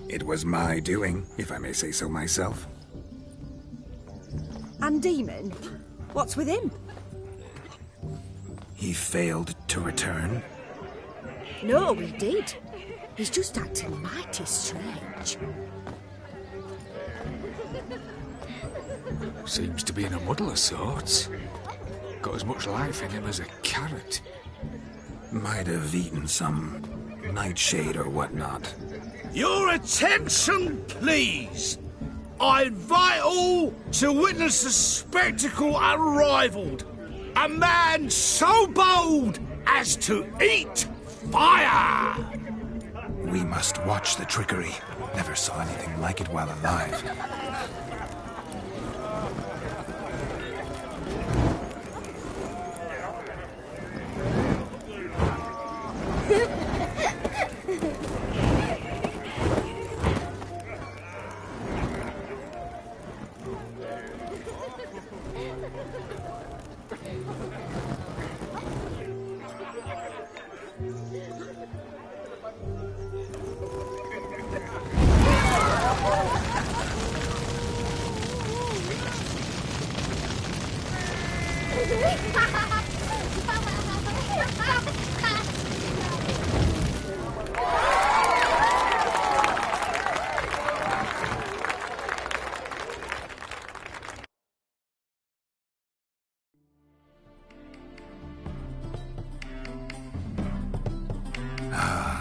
It was my doing, if I may say so myself. And Demon? What's with him? He failed to return. No, he did. He's just acting mighty strange. Seems to be in a muddle of sorts. Got as much life in him as a carrot. Might have eaten some nightshade or whatnot. Your attention, please. I invite all to witness a spectacle unrivaled. A man so bold as to eat fire! We must watch the trickery. Never saw anything like it while alive.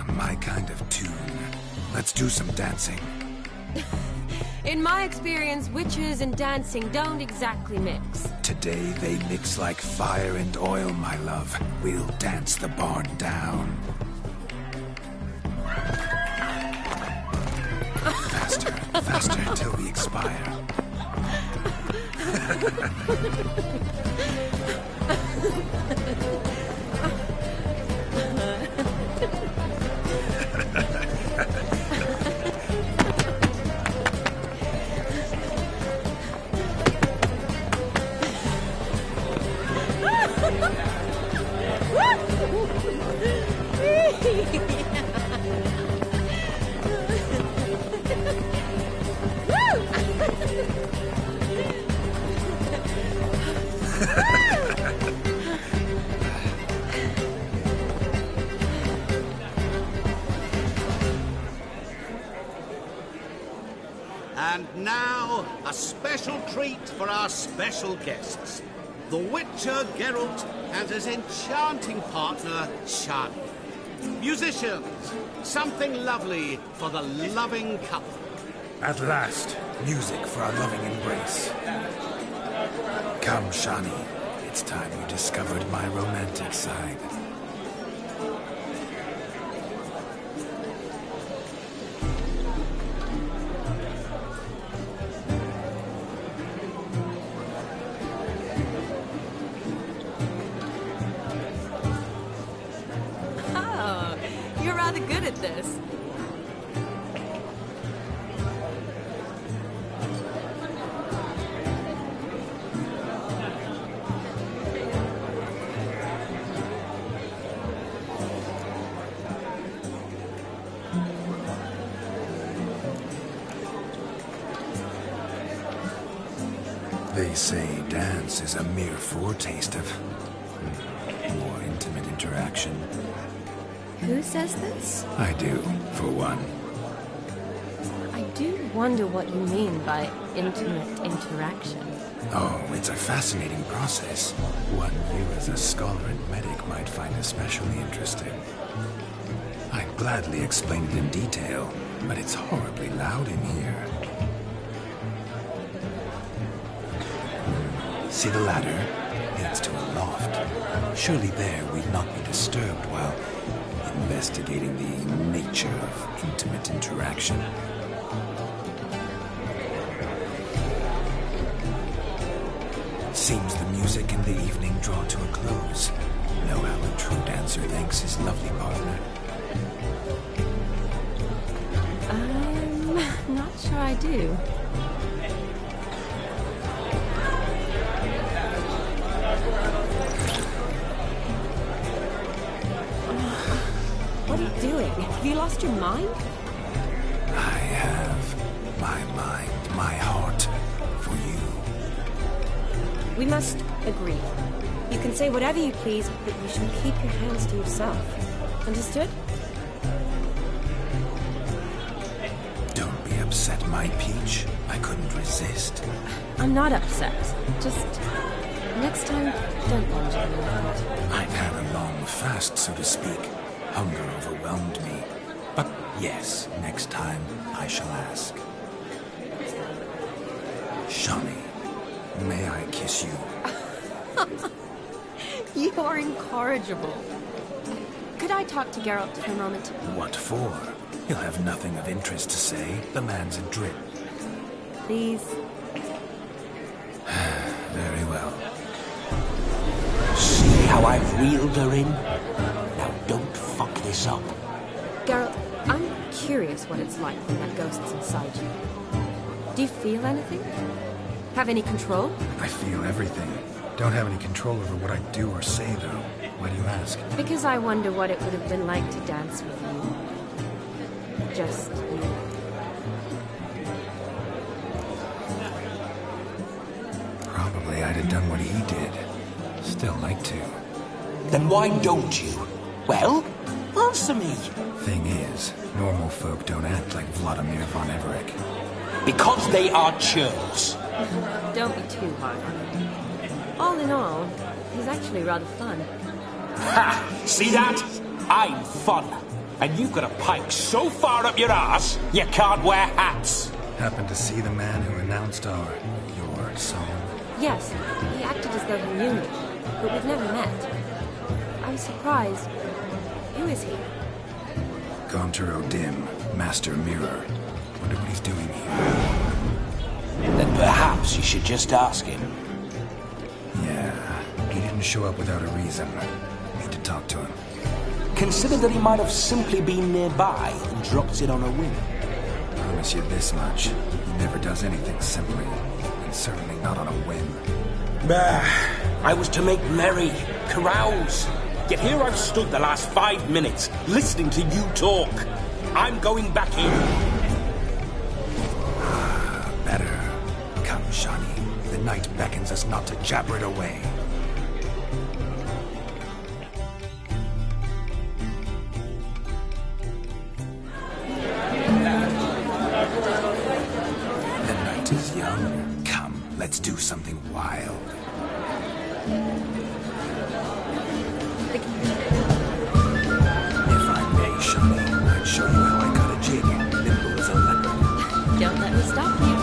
My kind of tune. Let's do some dancing. In my experience, witches and dancing don't exactly mix. Today they mix like fire and oil, my love. We'll dance the barn down. Faster, faster till we expire. And now, a special treat for our special guests. The Witcher Geralt and his enchanting partner, Shani. Musicians, something lovely for the loving couple. At last, music for our loving embrace. Come, Shani. It's time you discovered my romantic side. rather good at this. They say dance is a mere foretaste of more intimate interaction. Who says this? I do, for one. I do wonder what you mean by intimate interaction. Oh, it's a fascinating process. One you as a scholar and medic might find especially interesting. I'd gladly explain it in detail, but it's horribly loud in here. See the ladder? Leads to a loft. Surely there we'd not be disturbed while investigating the nature of intimate interaction. Seems the music and the evening draw to a close. Know how a true dancer thanks his lovely partner. I'm not sure I do. What are you doing? Have you lost your mind? I have my mind, my heart for you. We must agree. You can say whatever you please, but you should keep your hands to yourself. Understood? Don't be upset, my peach. I couldn't resist. I'm not upset. Just next time, don't lunge at me like that. I've had a long fast, so to speak. Hunger overwhelmed me. But yes, next time I shall ask. Shani, may I kiss you? You are incorrigible. Could I talk to Geralt for a moment? What for? He'll have nothing of interest to say. The man's adrip. Please. Very well. See how I've reeled her in? Now don't fuck this up. Geralt, I'm curious what it's like when that ghost's inside you. Do you feel anything? Have any control? I feel everything. Don't have any control over what I do or say, though. Why do you ask? Because I wonder what it would have been like to dance with you. Just you. Probably I'd have done what he did. Still like to. Then why don't you? Well, answer me. Thing is, normal folk don't act like Vladimir von Everett. Because they are churls. Don't be too hard on him. All in all, he's actually rather fun. Ha! See that? I'm fun. And you've got a pipe so far up your ass, you can't wear hats. Happened to see the man who announced your song? Yes, he acted as though he knew me, but we've never met. I was surprised. Who is he? Gaunter O'Dim, Master Mirror. Wonder what he's doing here. Then perhaps you should just ask him. Yeah, he didn't show up without a reason. Need to talk to him. Consider that he might have simply been nearby and dropped it on a whim. Promise you this much. He never does anything simply. And certainly not on a whim. Bah, I was to make merry, carouse. Yet here I've stood the last 5 minutes, listening to you talk. I'm going back in. Better. Come, Shani. The night beckons us not to jabber it away. The night is young. Come, let's do something wild. If I may, Shani, I'd show you how I cut a jig, nimble as a leopard. Don't let me stop you.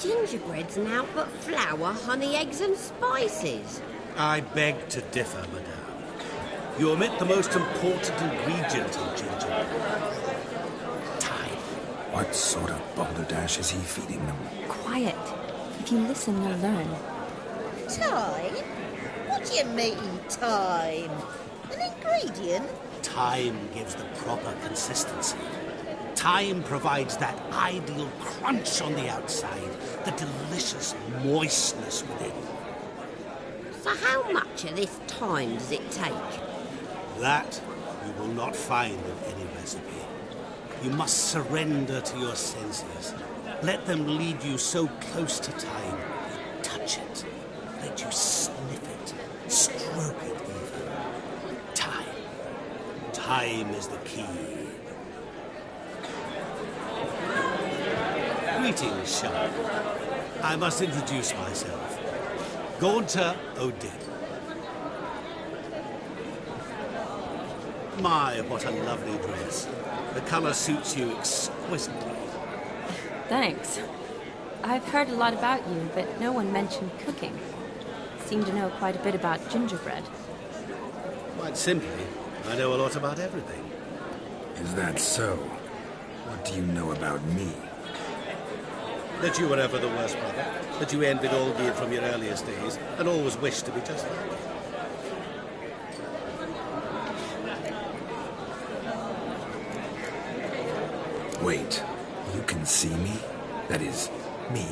Gingerbread's naught but flour, honey, eggs and spices. I beg to differ, madame. You omit the most important ingredient in gingerbread. Time. What sort of balderdash is he feeding them? Quiet. If you listen, you'll learn. Time? What do you mean, time? An ingredient? Time gives the proper consistency. Time provides that ideal crunch on the outside, the delicious moistness within. So how much of this time does it take? That you will not find in any recipe. You must surrender to your senses. Let them lead you so close to time, you touch it. Let you sniff it, stroke it even. Time. Time is the key. Greetings, Sean. I must introduce myself. Gaunter O'Dib. My, what a lovely dress. The colour suits you exquisitely. Thanks. I've heard a lot about you, but no one mentioned cooking. Seem to know quite a bit about gingerbread. Quite simply, I know a lot about everything. Is that so? What do you know about me? That you were ever the worst brother, that you envied Olgierd from your earliest days, and always wished to be just like him. Wait, you can see me? That is, me,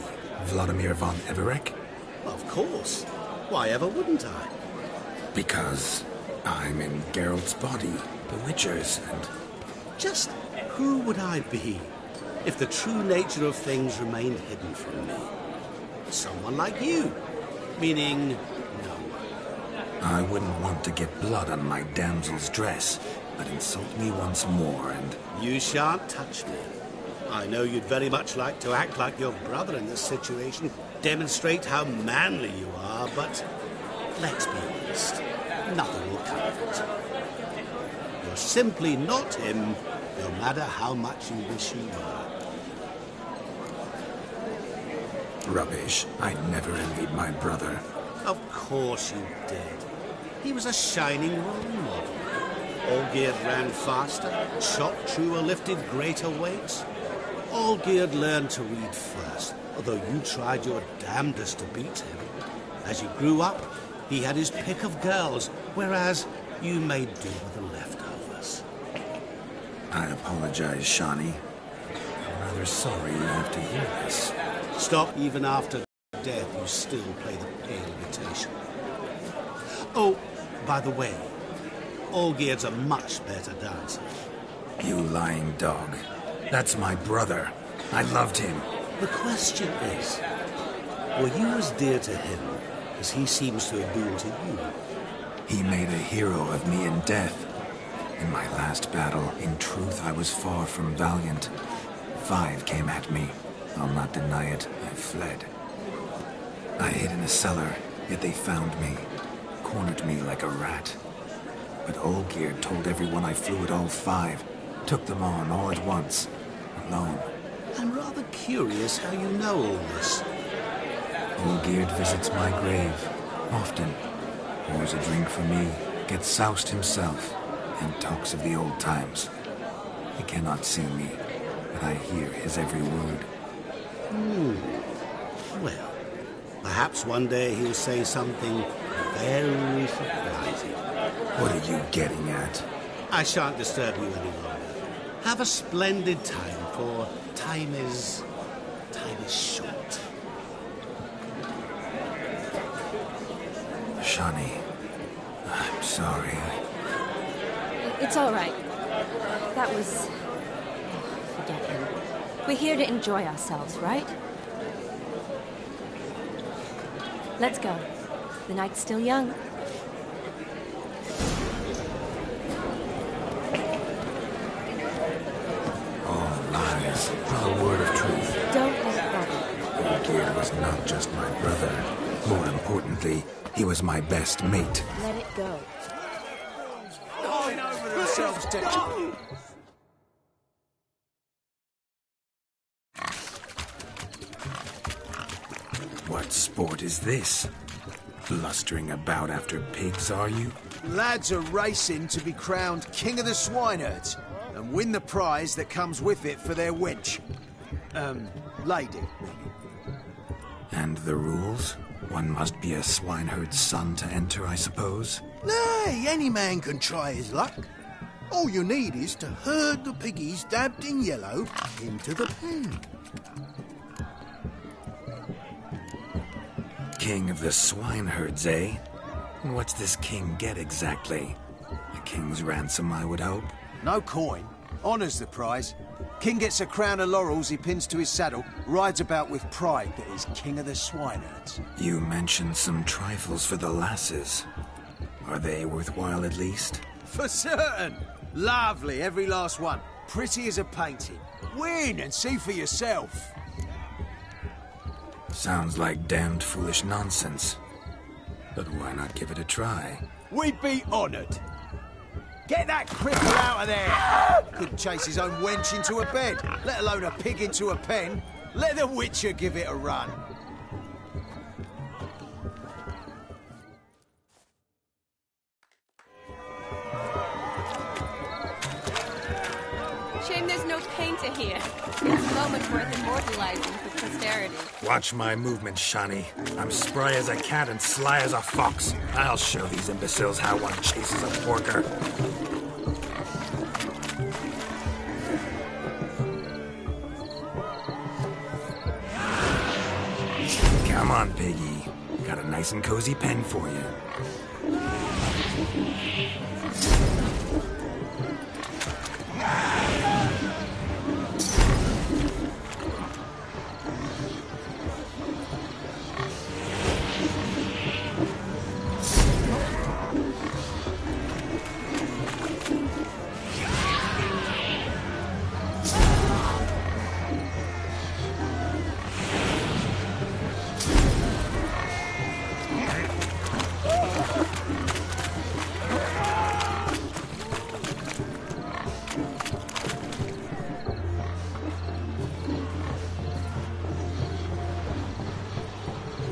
Vladimir von Everec? Of course. Why ever wouldn't I? Because I'm in Geralt's body, the Witcher's, and... Just who would I be if the true nature of things remained hidden from me? Someone like you. Meaning, no one. I wouldn't want to get blood on my damsel's dress, but insult me once more and... You shan't touch me. I know you'd very much like to act like your brother in this situation, demonstrate how manly you are, but let's be honest, nothing will come of it. You're simply not him, no matter how much you wish you were. Rubbish. I never envied my brother. Of course you did. He was a shining role model. Olgierd ran faster, shot truer, lifted greater weights. Olgierd learned to read first, although you tried your damnedest to beat him. As you grew up, he had his pick of girls, whereas you made do with the leftovers. I apologize, Shani. I'm rather sorry you have to hear this. Stop. Even after death, you still play the pale imitation. Oh, by the way, Olgierd's a much better dancer. You lying dog. That's my brother. I loved him. The question is, were you as dear to him as he seems to have been to you? He made a hero of me in death. In my last battle, in truth, I was far from valiant. 5 came at me. I'll not deny it. I fled. I hid in a cellar, yet they found me. Cornered me like a rat. But Olgierd told everyone I flew at all 5. Took them on all at once. Alone. I'm rather curious how you know all this. Olgierd visits my grave. Often. Pours a drink for me. Gets soused himself. And talks of the old times. He cannot see me. But I hear his every word. Well, perhaps one day he'll say something very surprising. What are you getting at? I shan't disturb you any longer. Have a splendid time, for time is short. Shani, I'm sorry. It's all right. That was... forget him. We're here to enjoy ourselves, right? Let's go. The night's still young. All lies, not a word of truth. Don't let it bother you. Olgierd was not just my brother. More importantly, he was my best mate. Let it go. Self-protection. What sport is this? Blustering about after pigs, are you? Lads are racing to be crowned King of the Swineherds and win the prize that comes with it for their wench. Lady. And the rules? One must be a swineherd's son to enter, I suppose? Nay, any man can try his luck. All you need is to herd the piggies dabbed in yellow into the pen. King of the swineherds, eh? And what's this king get exactly? A king's ransom, I would hope. No coin. Honours the prize. King gets a crown of laurels he pins to his saddle, rides about with pride that he's King of the Swineherds. You mentioned some trifles for the lasses. Are they worthwhile at least? For certain! Lovely, every last one. Pretty as a painting. Win and see for yourself. Sounds like damned foolish nonsense. But why not give it a try? We'd be honoured. Get that cripple out of there! Couldn't chase his own wench into a bed, let alone a pig into a pen. Let the Witcher give it a run. Shame there's no painter here. It's a moment worth immortalizing for posterity. Watch my movement, Shani. I'm spry as a cat and sly as a fox. I'll show these imbeciles how one chases a porker. Come on, piggy. Got a nice and cozy pen for you.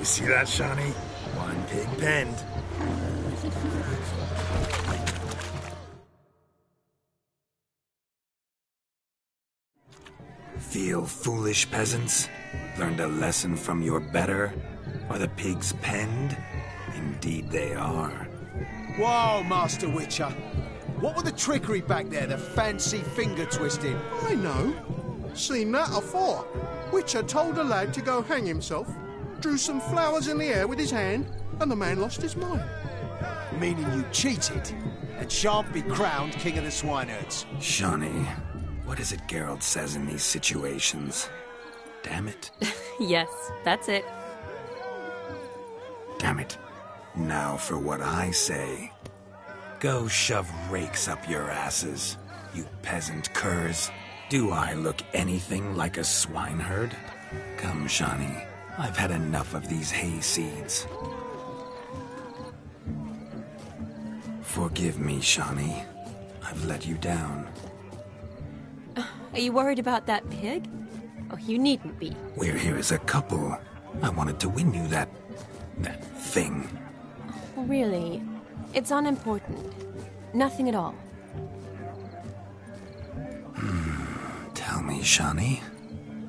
See that, Shani? One pig penned. Feel foolish, peasants? Learned a lesson from your better? Are the pigs penned? Indeed they are. Whoa, Master Witcher. What were the trickery back there, the fancy finger twisting? I know. Seen that afore. Witcher told a lad to go hang himself, drew some flowers in the air with his hand, and the man lost his mind. Meaning you cheated, and shan't be crowned King of the Swineherds. Shani, what is it Geralt says in these situations? Damn it. Yes, that's it. Damn it. Now for what I say. Go shove rakes up your asses, you peasant curs. Do I look anything like a swineherd? Come, Shani. I've had enough of these hay seeds. Forgive me, Shani. I've let you down. Are you worried about that pig? Oh, you needn't be. We're here as a couple. I wanted to win you that thing. Really? It's unimportant. Nothing at all. Tell me, Shani,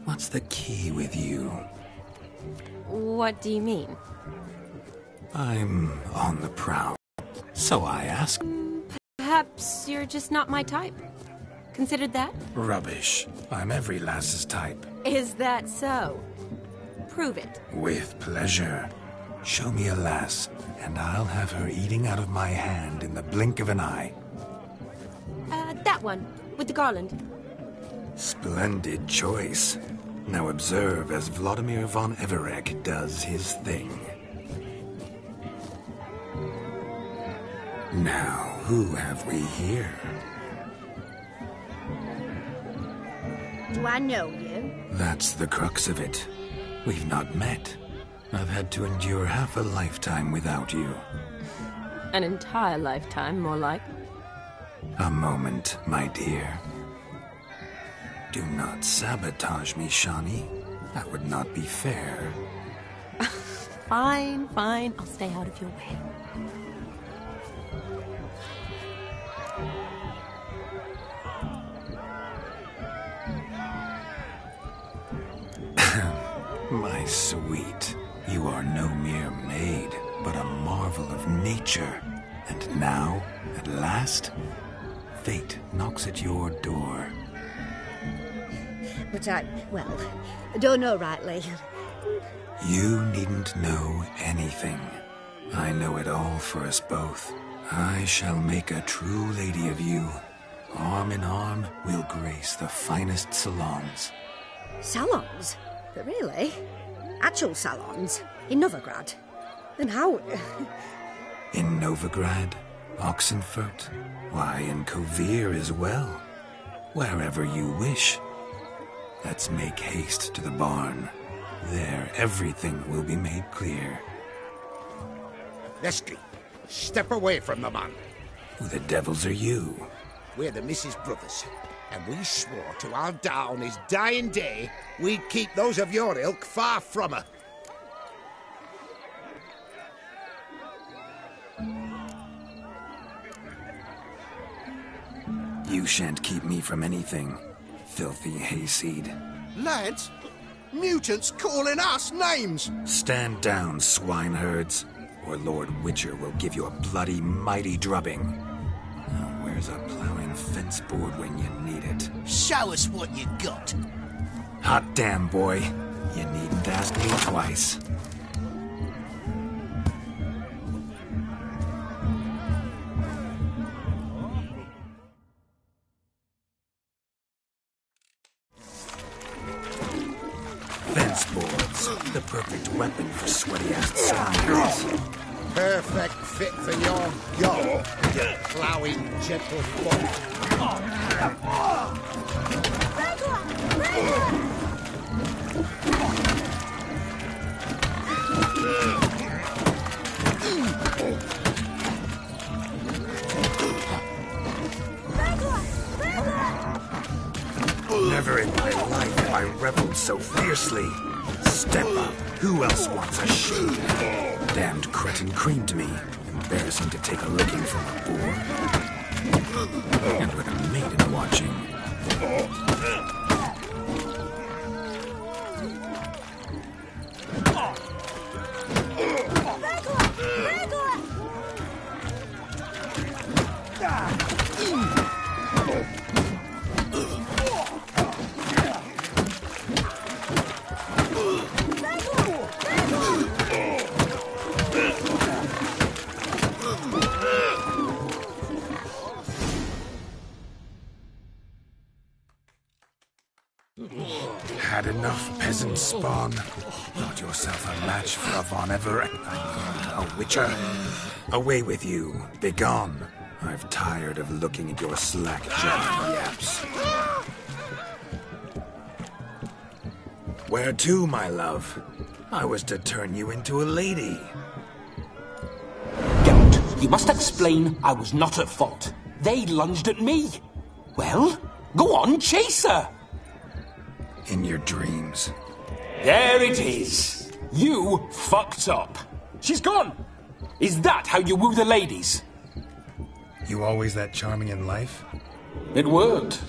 what's the key with you? What do you mean? I'm on the prowl, so I ask. Perhaps you're just not my type. Considered that? Rubbish. I'm every lass's type. Is that so? Prove it. With pleasure. Show me a lass, and I'll have her eating out of my hand in the blink of an eye. That one, with the garland. Splendid choice. Now observe as Vladimir von Everek does his thing. Now, who have we here? Do I know you? That's the crux of it. We've not met. I've had to endure half a lifetime without you. An entire lifetime, more like. A moment, my dear. Do not sabotage me, Shani. That would not be fair. Fine, fine. I'll stay out of your way. My sweet, you are no mere maid, but a marvel of nature. And now, at last, fate knocks at your door. But I don't know rightly. You needn't know anything. I know it all for us both. I shall make a true lady of you. Arm in arm, we'll grace the finest salons. Salons? But really? Actual salons? In Novigrad? And how? In Novigrad, Oxenfurt, why, in Kovir as well. Wherever you wish. Let's make haste to the barn. There, everything will be made clear. Leslie, step away from the man. Who the devils are you? We're the Mrs. Brothers, and we swore to our Da on his dying day we'd keep those of your ilk far from her. You shan't keep me from anything, filthy hayseed. Lads, mutants calling us names! Stand down, swineherds, or Lord Witcher will give you a bloody mighty drubbing. Now, where's a plowing fence board when you need it? Show us what you got. Hot damn, boy. You needn't ask me twice. Fence boards, the perfect weapon for sweaty-ass scoundrels. Perfect fit for your goal, you ploughing gentlefolk. Never in my life have I reveled so fiercely. Step up. Who else wants a shade? Damned cretin creamed me. Embarrassing to take a licking from a boar. And with a maiden watching. Had enough, peasant spawn. Thought yourself a match for a Von Everett. A Witcher. Away with you. Begone. I've tired of looking at your slack-jawed yaps. Where to, my love? I was to turn you into a lady. Geralt, you must explain I was not at fault. They lunged at me. Well, go on, chase her. In your dreams. There it is. You fucked up. She's gone. Is that how you woo the ladies? You always that charming in life? It worked.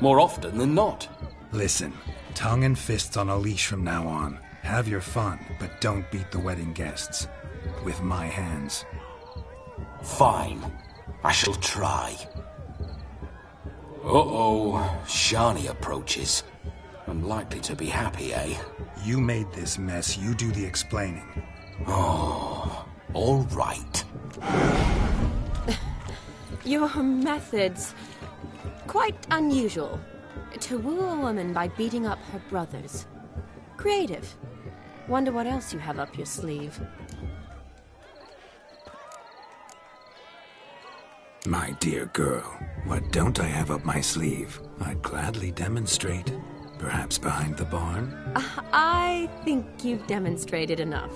More often than not. Listen, tongue and fists on a leash from now on. Have your fun, but don't beat the wedding guests. With my hands. Fine. I shall try. Uh-oh. Shani approaches. Unlikely to be happy, eh? You made this mess. You do the explaining. Oh, all right. Your methods... quite unusual. To woo a woman by beating up her brothers. Creative. Wonder what else you have up your sleeve. My dear girl, what don't I have up my sleeve? I'd gladly demonstrate. Perhaps behind the barn? I think you've demonstrated enough.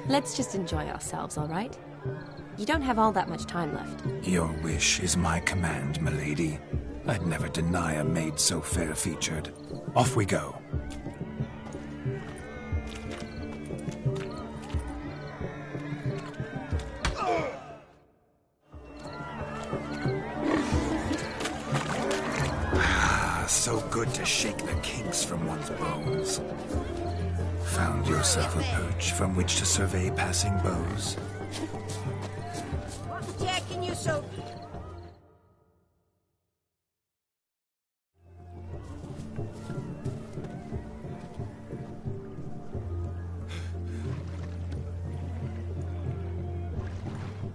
Let's just enjoy ourselves, all right? You don't have all that much time left. Your wish is my command, milady. I'd never deny a maid so fair-featured. Off we go. so good to shake the kinks from one's bones. Found yourself a perch from which to survey passing beaux? Taking you so...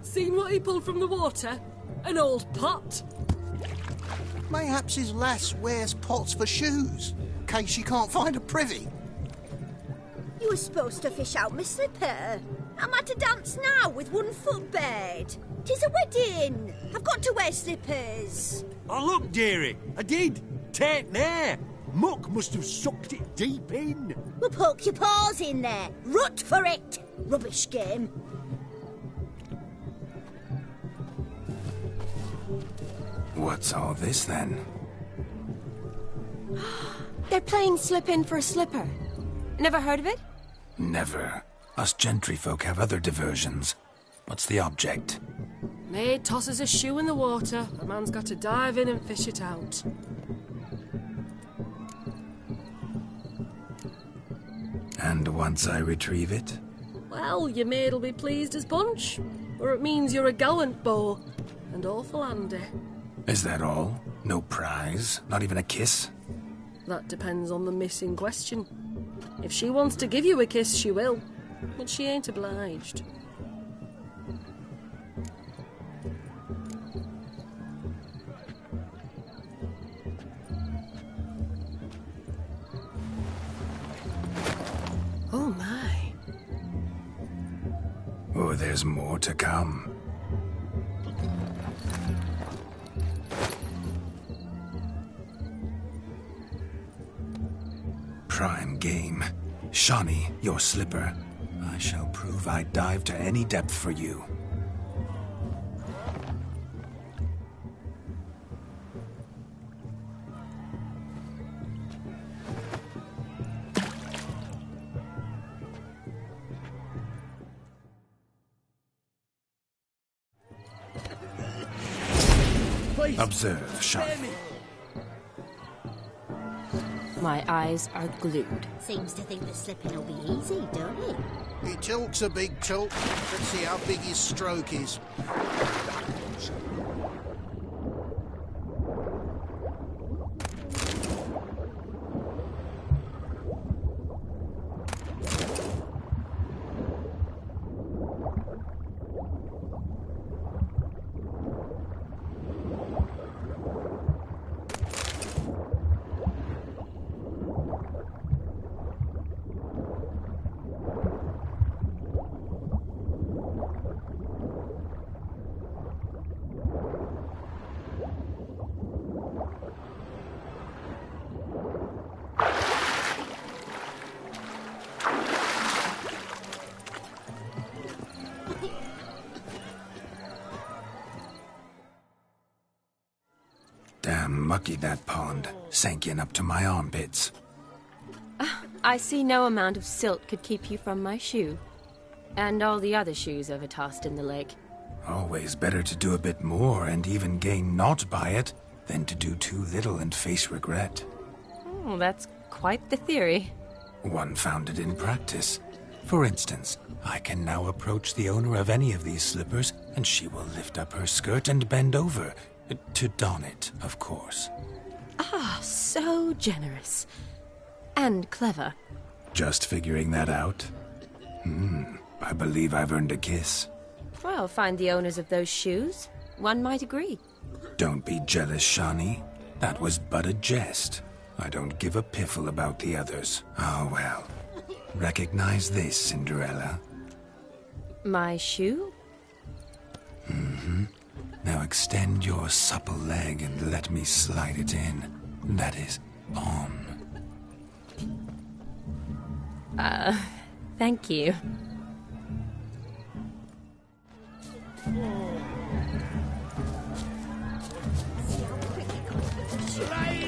Seen what he pulled from the water? An old pot? Mayhaps his lass wears pots for shoes, in case she can't find a privy. You were supposed to fish out my slipper. I'm at a dance now with one foot bared. 'Tis a wedding. I've got to wear slippers. Oh, look, dearie, I did. Take there. Muck must have sucked it deep in. Well, poke your paws in there. Rut for it. Rubbish game. What's all this, then? They're playing slip in for a slipper. Never heard of it? Never. Us gentry folk have other diversions. What's the object? Maid tosses a shoe in the water. A man's got to dive in and fish it out. And once I retrieve it? Well, your maid'll be pleased as punch. Or it means you're a gallant beau. And awful handy. Is that all? No prize? Not even a kiss? That depends on the miss in question. If she wants to give you a kiss, she will. But she ain't obliged. Oh my. Oh, there's more to come. Prime game. Shawnee, your slipper. I shall prove I'd dive to any depth for you. Please. Observe, Shawnee. My eyes are glued. Seems to think that slipping will be easy, don't it? He talks a big talk. Let's see how big his stroke is. Damn mucky, that pond. Sank in up to my armpits. I see no amount of silt could keep you from my shoe. And all the other shoes ever tossed in the lake. Always better to do a bit more and even gain naught by it than to do too little and face regret. Oh, that's quite the theory. One founded in practice. For instance, I can now approach the owner of any of these slippers, and she will lift up her skirt and bend over. To don it, of course. Ah, so generous. And clever. Just figuring that out? I believe I've earned a kiss. Well, find the owners of those shoes. One might agree. Don't be jealous, Shawnee. That was but a jest. I don't give a piffle about the others. Oh, well. Recognize this, Cinderella? My shoe? Mm-hmm. Now extend your supple leg and let me slide it in. That is, on. Thank you.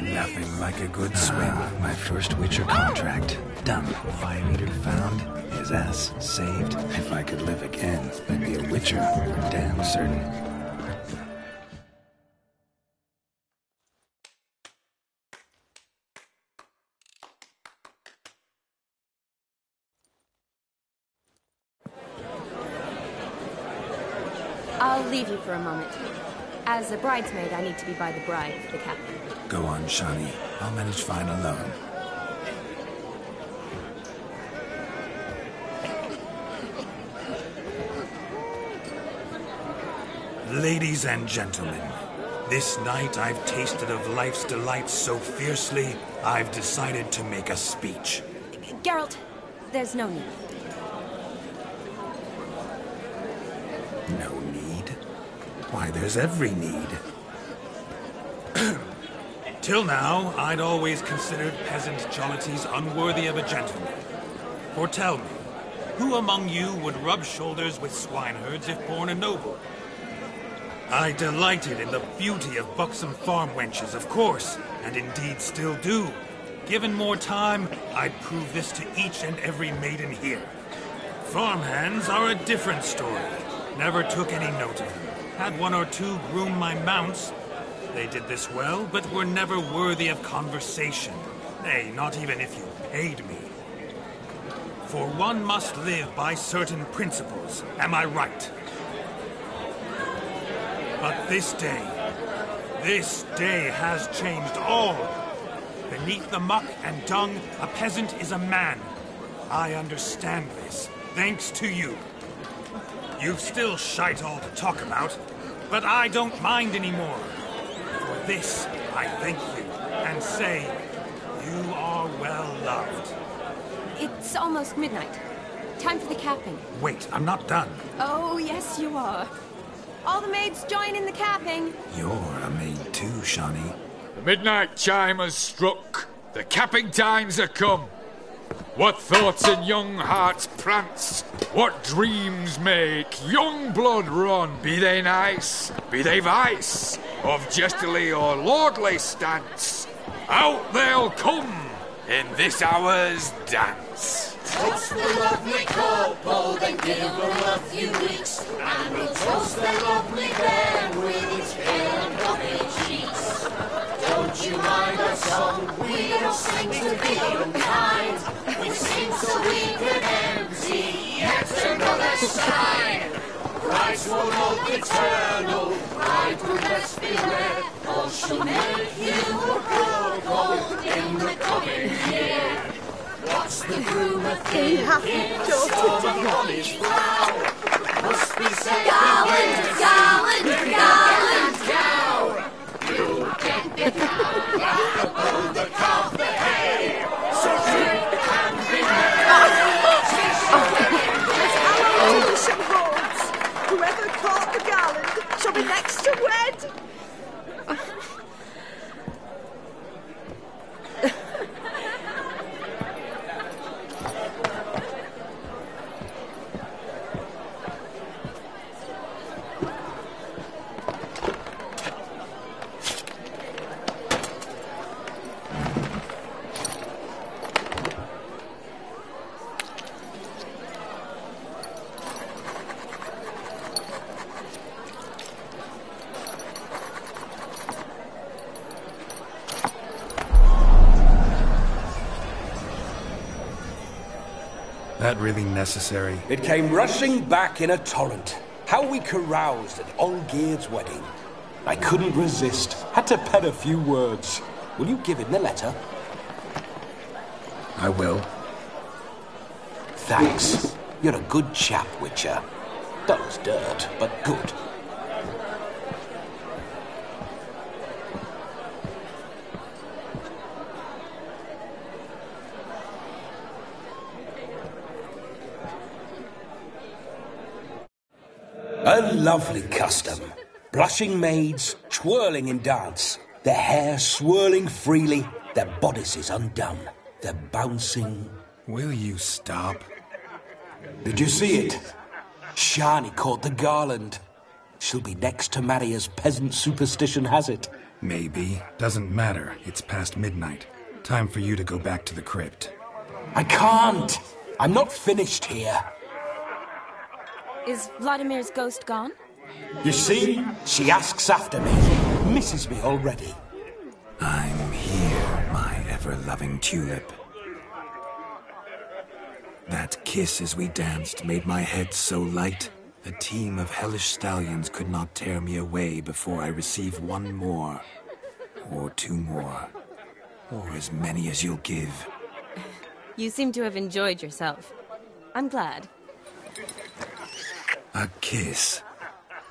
Nothing like a good swim. My first Witcher contract. Done. 5 meter found. His ass saved. If I could live again, I'd be a Witcher. For damn certain. I'll leave you for a moment. As a bridesmaid, I need to be by the bride, the captain. Go on, Shani. I'll manage fine alone. Ladies and gentlemen, this night I've tasted of life's delights so fiercely, I've decided to make a speech. Geralt, there's no need. No need? Why, there's every need. Till now, I'd always considered peasant jollities unworthy of a gentleman. For tell me, who among you would rub shoulders with swineherds if born a noble? I delighted in the beauty of buxom farm wenches, of course, and indeed still do. Given more time, I'd prove this to each and every maiden here. Farmhands are a different story. Never took any note of them. Had one or two groom my mounts. They did this well, but were never worthy of conversation. Nay, not even if you paid me. For one must live by certain principles, am I right? But this day has changed all. Beneath the muck and dung, a peasant is a man. I understand this, thanks to you. You've still shite all to talk about, but I don't mind anymore. For this, I thank you, and say, you are well loved. It's almost midnight. Time for the capping. Wait, I'm not done. Oh, yes, you are. All the maids join in the capping. You're a maid too, Shani. The midnight chime has struck. The capping times are come. What thoughts in young hearts prance? What dreams make young blood run? Be they nice, be they vice, of jestily or lordly stance, out they'll come in this hour's dance. Toast the lovely couple, then give them a few weeks, and we'll toast the lovely bear with its pale and puffy cheeks. Don't you mind our song? We don't sing to be unkind. We sing so we can empty yet another side. Christ will love eternal, bridegroom let's beware, or she'll make you a cuckold in the coming year. What's the groom a thinking? On his brow must be said Garland, garland, garland, cow. You get the cow that above the calf the hay. So drink and be merry. Some horns. Whoever caught the garland shall be next to wed. That really necessary? It came rushing back in a torrent. How we caroused at Olgierd's wedding. I couldn't resist. Had to pen a few words. Will you give him the letter? I will. Thanks. You're a good chap, Witcher. Dull's dirt, but good. A lovely custom. Blushing maids, twirling in dance, their hair swirling freely, their bodices undone, their bouncing... Will you stop? Did you see it? Shani caught the garland. She'll be next to marry as peasant superstition has it. Maybe. Doesn't matter. It's past midnight. Time for you to go back to the crypt. I can't. I'm not finished here. Is Vladimir's ghost gone? You see? She asks after me. Misses me already. I'm here, my ever-loving tulip. That kiss as we danced made my head so light. A team of hellish stallions could not tear me away before I receive one more. Or two more. Or as many as you'll give. You seem to have enjoyed yourself. I'm glad. A kiss.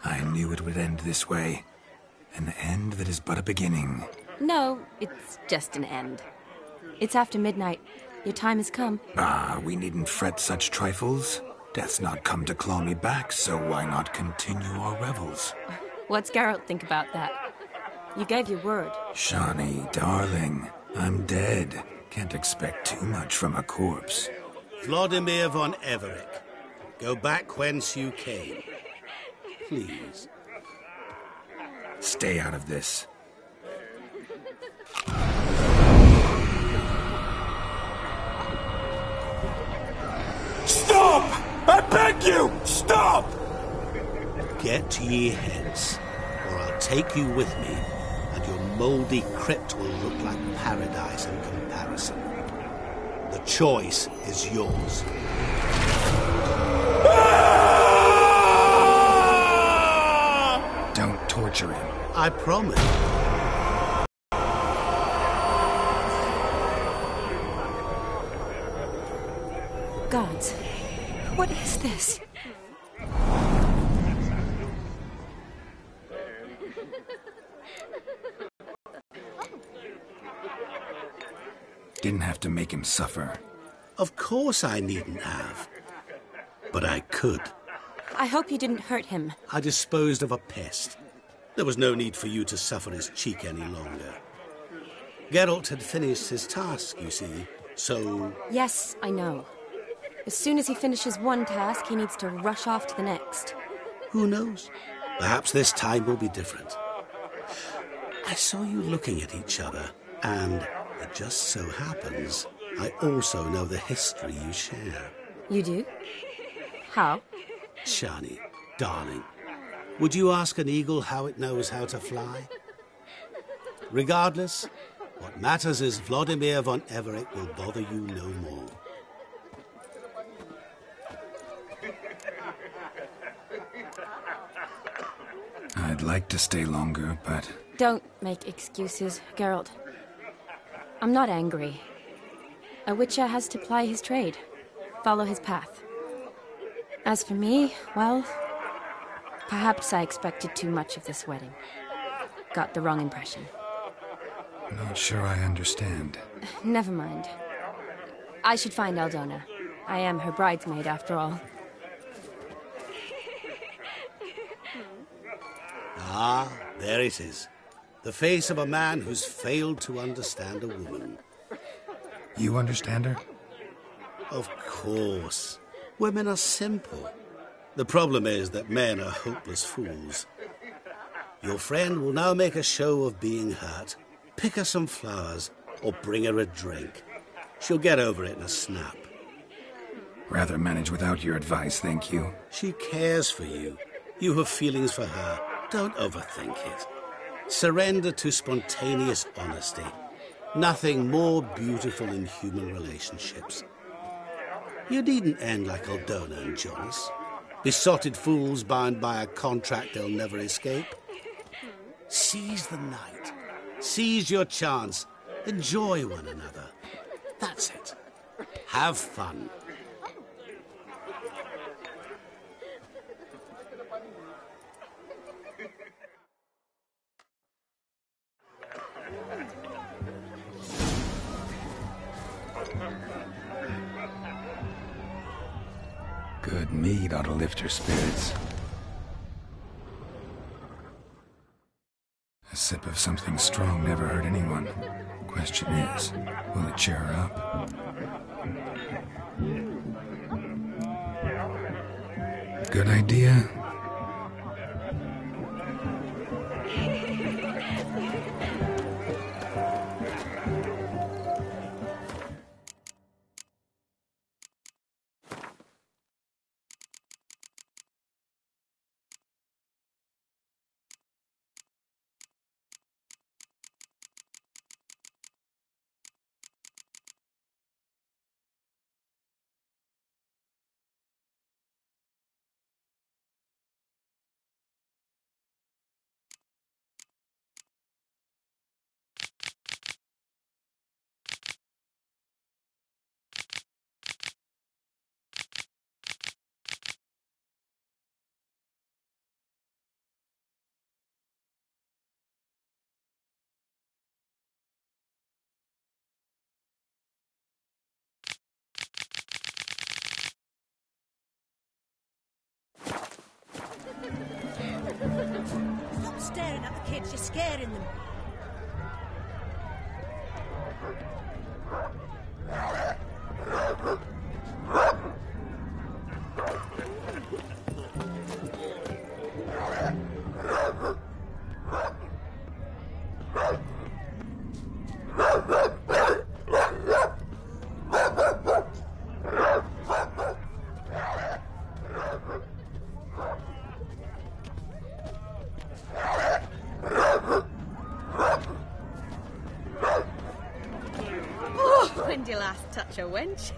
I knew it would end this way. An end that is but a beginning. No, it's just an end. It's after midnight. Your time has come. Ah, we needn't fret such trifles. Death's not come to claw me back, so why not continue our revels? What's Geralt think about that? You gave your word. Shawnee, darling, I'm dead. Can't expect too much from a corpse. Vladimir von Everick, go back whence you came. Please. Stay out of this. Stop! I beg you! Stop! Get ye hence, or I'll take you with me, and your mouldy crypt will look like paradise in comparison. The choice is yours. Don't torture him. I promise. Gods, what is this? Didn't have to make him suffer. Of course I needn't have. But I could. I hope you didn't hurt him. I disposed of a pest. There was no need for you to suffer his cheek any longer. Geralt had finished his task, you see, so... Yes, I know. As soon as he finishes one task, he needs to rush off to the next. Who knows? Perhaps this time will be different. I saw you looking at each other, and it just so happens I also know the history you share. You do? How? Shani, darling, would you ask an eagle how it knows how to fly? Regardless, what matters is Vladimir von Everick will bother you no more. I'd like to stay longer, but... Don't make excuses, Geralt. I'm not angry. A witcher has to ply his trade, follow his path. As for me, well, perhaps I expected too much of this wedding. Got the wrong impression. Not sure I understand. Never mind. I should find Aldona. I am her bridesmaid, after all. Ah, there it is. The face of a man who's failed to understand a woman. You understand her? Of course. Women are simple. The problem is that men are hopeless fools. Your friend will now make a show of being hurt, pick her some flowers, or bring her a drink. She'll get over it in a snap. Rather manage without your advice, thank you. She cares for you. You have feelings for her. Don't overthink it. Surrender to spontaneous honesty. Nothing more beautiful in human relationships. You needn't end like Aldona and Jonas. Besotted fools bound by a contract they'll never escape. Seize the night. Seize your chance. Enjoy one another. That's it. Have fun. Good mead ought to lift her spirits. A sip of something strong never hurt anyone. Question is, will it cheer her up? Good idea? staring at the kids. You're scaring them. When did you last touch a wench?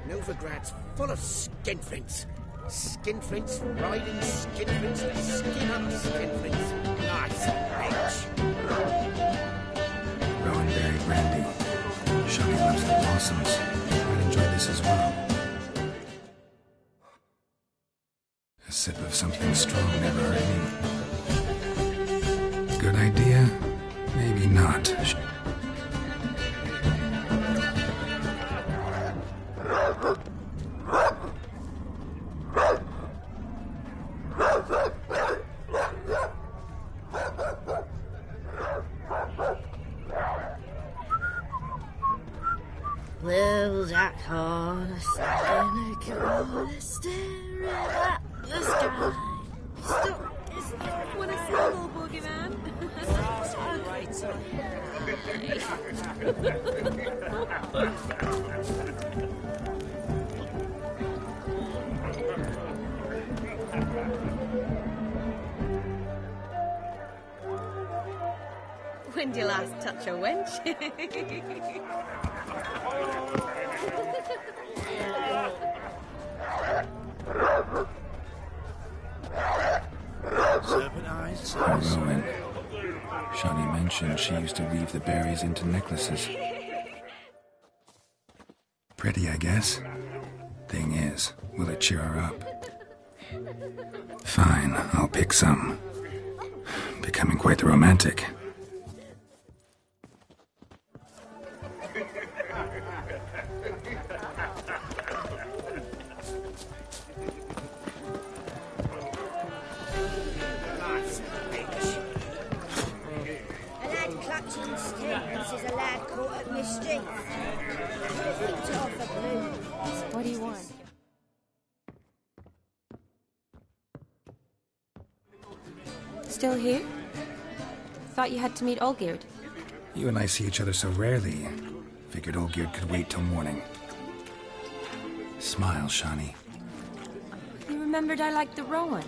Novigrad's full of skinflints. Skinflints riding skinflints to skin up skinflints. Nice bitch. Rowanberry brandy. Shani loves the blossoms. I'd enjoy this as well. A sip of something strong never hurt me. Good idea? Maybe not. Well, that hard, staring at the sky. Stop! What a single boogeyman. When did you last touch a wench? Serpent eyes. Rowan. Shani mentioned she used to weave the berries into necklaces. Pretty, I guess. Thing is, will it cheer her up? Fine, I'll pick some. Becoming quite the romantic. What do you want? Still here? Thought you had to meet Olgierd. You and I see each other so rarely. Figured Olgierd could wait till morning. Smile, Shani. You remembered I liked the Rowan.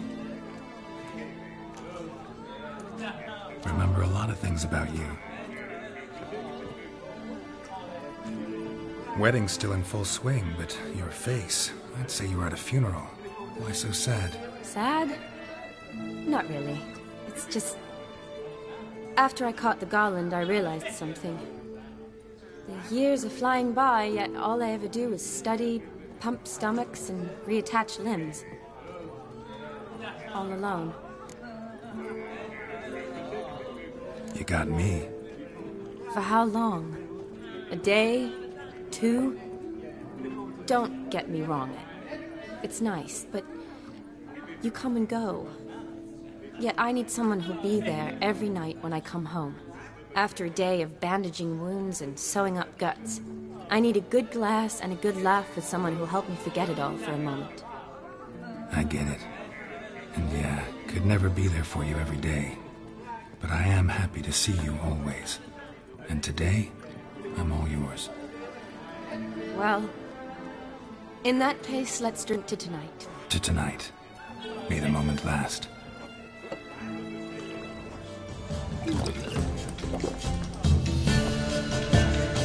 Remember a lot of things about you. Wedding's still in full swing, but your face, I'd say you were at a funeral. Why so sad? Sad? Not really. It's just... After I caught the garland, I realized something. The years are flying by, yet all I ever do is study, pump stomachs, and reattach limbs. All alone. You got me. For how long? A day? 2? Don't get me wrong. It's nice, but you come and go. Yet I need someone who'll be there every night when I come home. After a day of bandaging wounds and sewing up guts, I need a good glass and a good laugh with someone who'll help me forget it all for a moment. I get it. And yeah, could never be there for you every day. But I am happy to see you always. And today, I'm all yours. Well, in that case, let's drink to tonight. To tonight. May the moment last.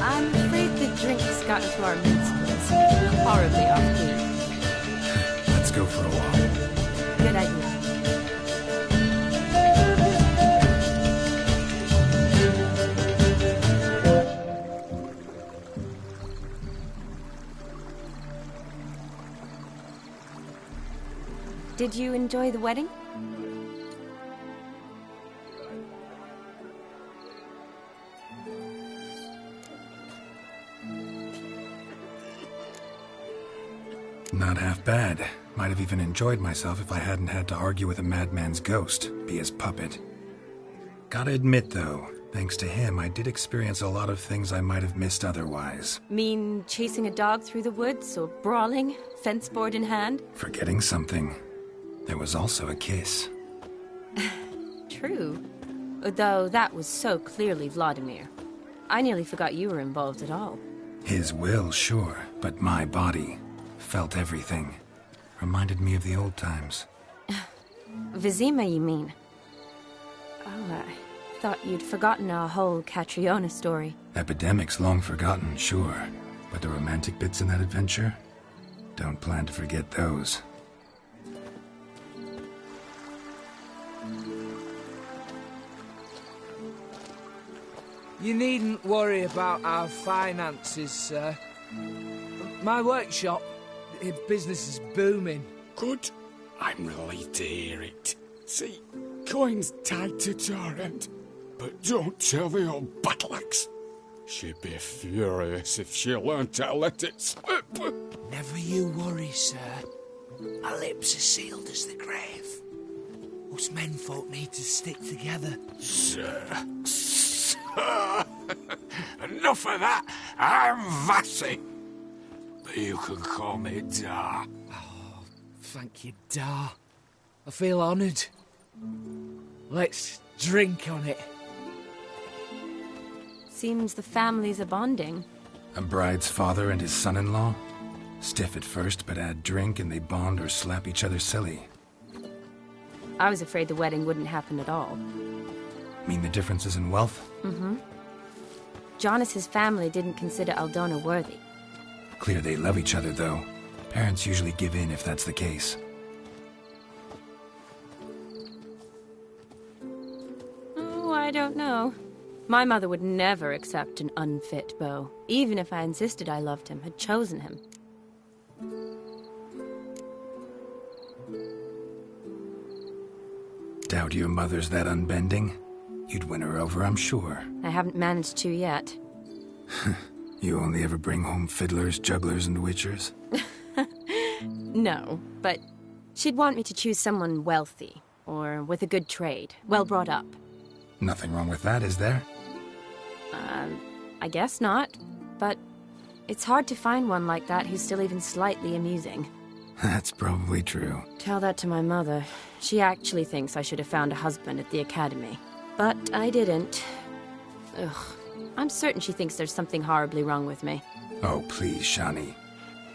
I'm afraid the drink's got into our minstrels. Horribly off-key. Let's go for a walk. Good idea. Did you enjoy the wedding? bad. Might have even enjoyed myself if I hadn't had to argue with a madman's ghost, be his puppet. Gotta admit, though, thanks to him, I did experience a lot of things I might have missed otherwise. Mean chasing a dog through the woods, or brawling, fence board in hand? Forgetting something. There was also a kiss. True. Though that was so clearly Vladimir. I nearly forgot you were involved at all. His will, sure, but my body felt everything. Reminded me of the old times. Vizima, you mean? Oh, I thought you'd forgotten our whole Catriona story. Epidemics long forgotten, sure. But the romantic bits in that adventure? Don't plan to forget those. You needn't worry about our finances, sir. My workshop, business is booming. Good. I'm relieved to hear it. See, coin's tied to Torrent, but don't tell the old battle-axe. She'd be furious if she learned to let it slip. Never you worry, sir. My lips are sealed as the grave. Us menfolk need to stick together. Sir. Enough of that. I'm Vassy. But you can call me Dar. Oh, thank you, Dar. I feel honoured. Let's drink on it. Seems the families are bonding. A bride's father and his son-in-law? Stiff at first, but add drink and they bond or slap each other silly. I was afraid the wedding wouldn't happen at all. Mean the differences in wealth? Mm-hmm. Jonas's family didn't consider Aldona worthy. Clear they love each other, though. Parents usually give in if that's the case. Oh, I don't know. My mother would never accept an unfit beau, even if I insisted I loved him, had chosen him. Doubt your mother's that unbending? You'd win her over, I'm sure. I haven't managed to yet. You only ever bring home fiddlers, jugglers, and witchers? No, but she'd want me to choose someone wealthy, or with a good trade, well brought up. Nothing wrong with that, is there? I guess not, but it's hard to find one like that who's still even slightly amusing. That's probably true. Tell that to my mother. She actually thinks I should have found a husband at the academy. But I didn't. Ugh. I'm certain she thinks there's something horribly wrong with me. Oh, please, Shani.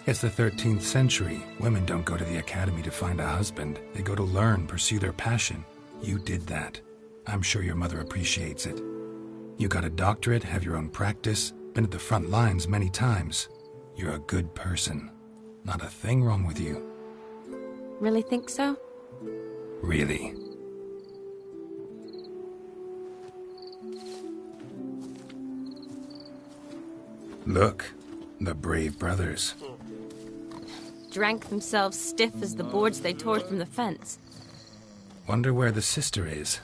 It's the 13th century. Women don't go to the academy to find a husband. They go to learn, pursue their passion. You did that. I'm sure your mother appreciates it. You got a doctorate, have your own practice, been at the front lines many times. You're a good person. Not a thing wrong with you. Really think so? Really. Look, the brave brothers. Drank themselves stiff as the boards they tore from the fence. Wonder where the sister is.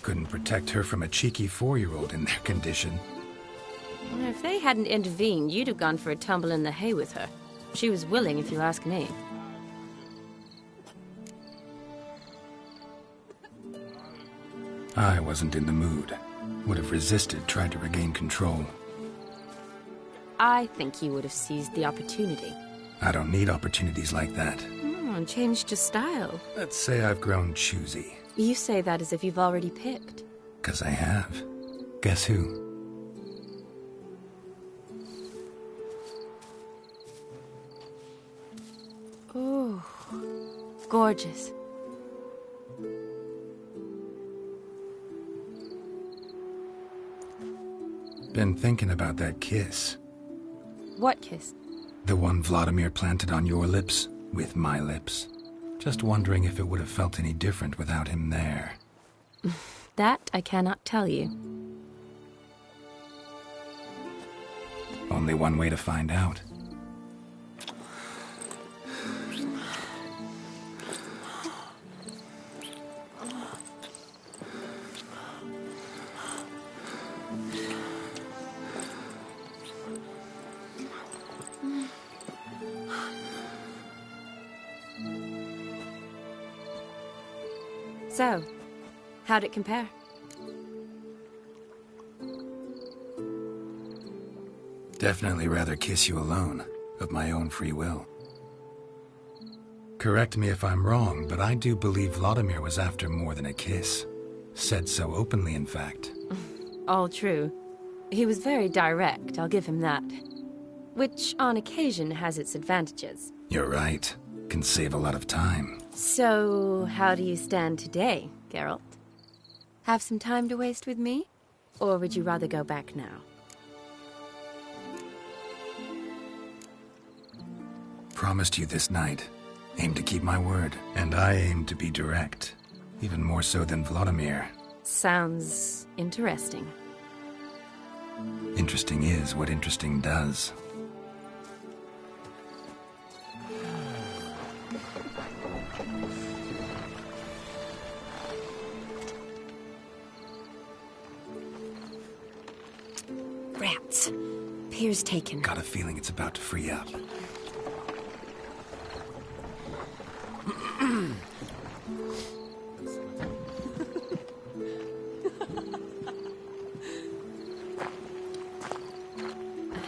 Couldn't protect her from a cheeky 4-year-old in their condition. If they hadn't intervened, you'd have gone for a tumble in the hay with her. She was willing, if you ask me. I wasn't in the mood. Would have resisted, tried to regain control. I think you would have seized the opportunity. I don't need opportunities like that. Changed your style. Let's say I've grown choosy. You say that as if you've already picked. 'Cause I have. Guess who? Oh, gorgeous. Been thinking about that kiss. What kiss? The one Vladimir planted on your lips, with my lips. Just wondering if it would have felt any different without him there. That I cannot tell you. Only one way to find out. So, how'd it compare? Definitely rather kiss you alone, of my own free will. Correct me if I'm wrong, but I do believe Vladimir was after more than a kiss. Said so openly, in fact. All true. He was very direct, I'll give him that. Which, on occasion, has its advantages. You're right. Can save a lot of time. So, how do you stand today, Geralt? Have some time to waste with me? Or would you rather go back now? Promised you this night. Aim to keep my word. And I aim to be direct. Even more so than Vladimir. Sounds interesting. Interesting is what interesting does. Rats. Pier's taken. Got a feeling it's about to free up.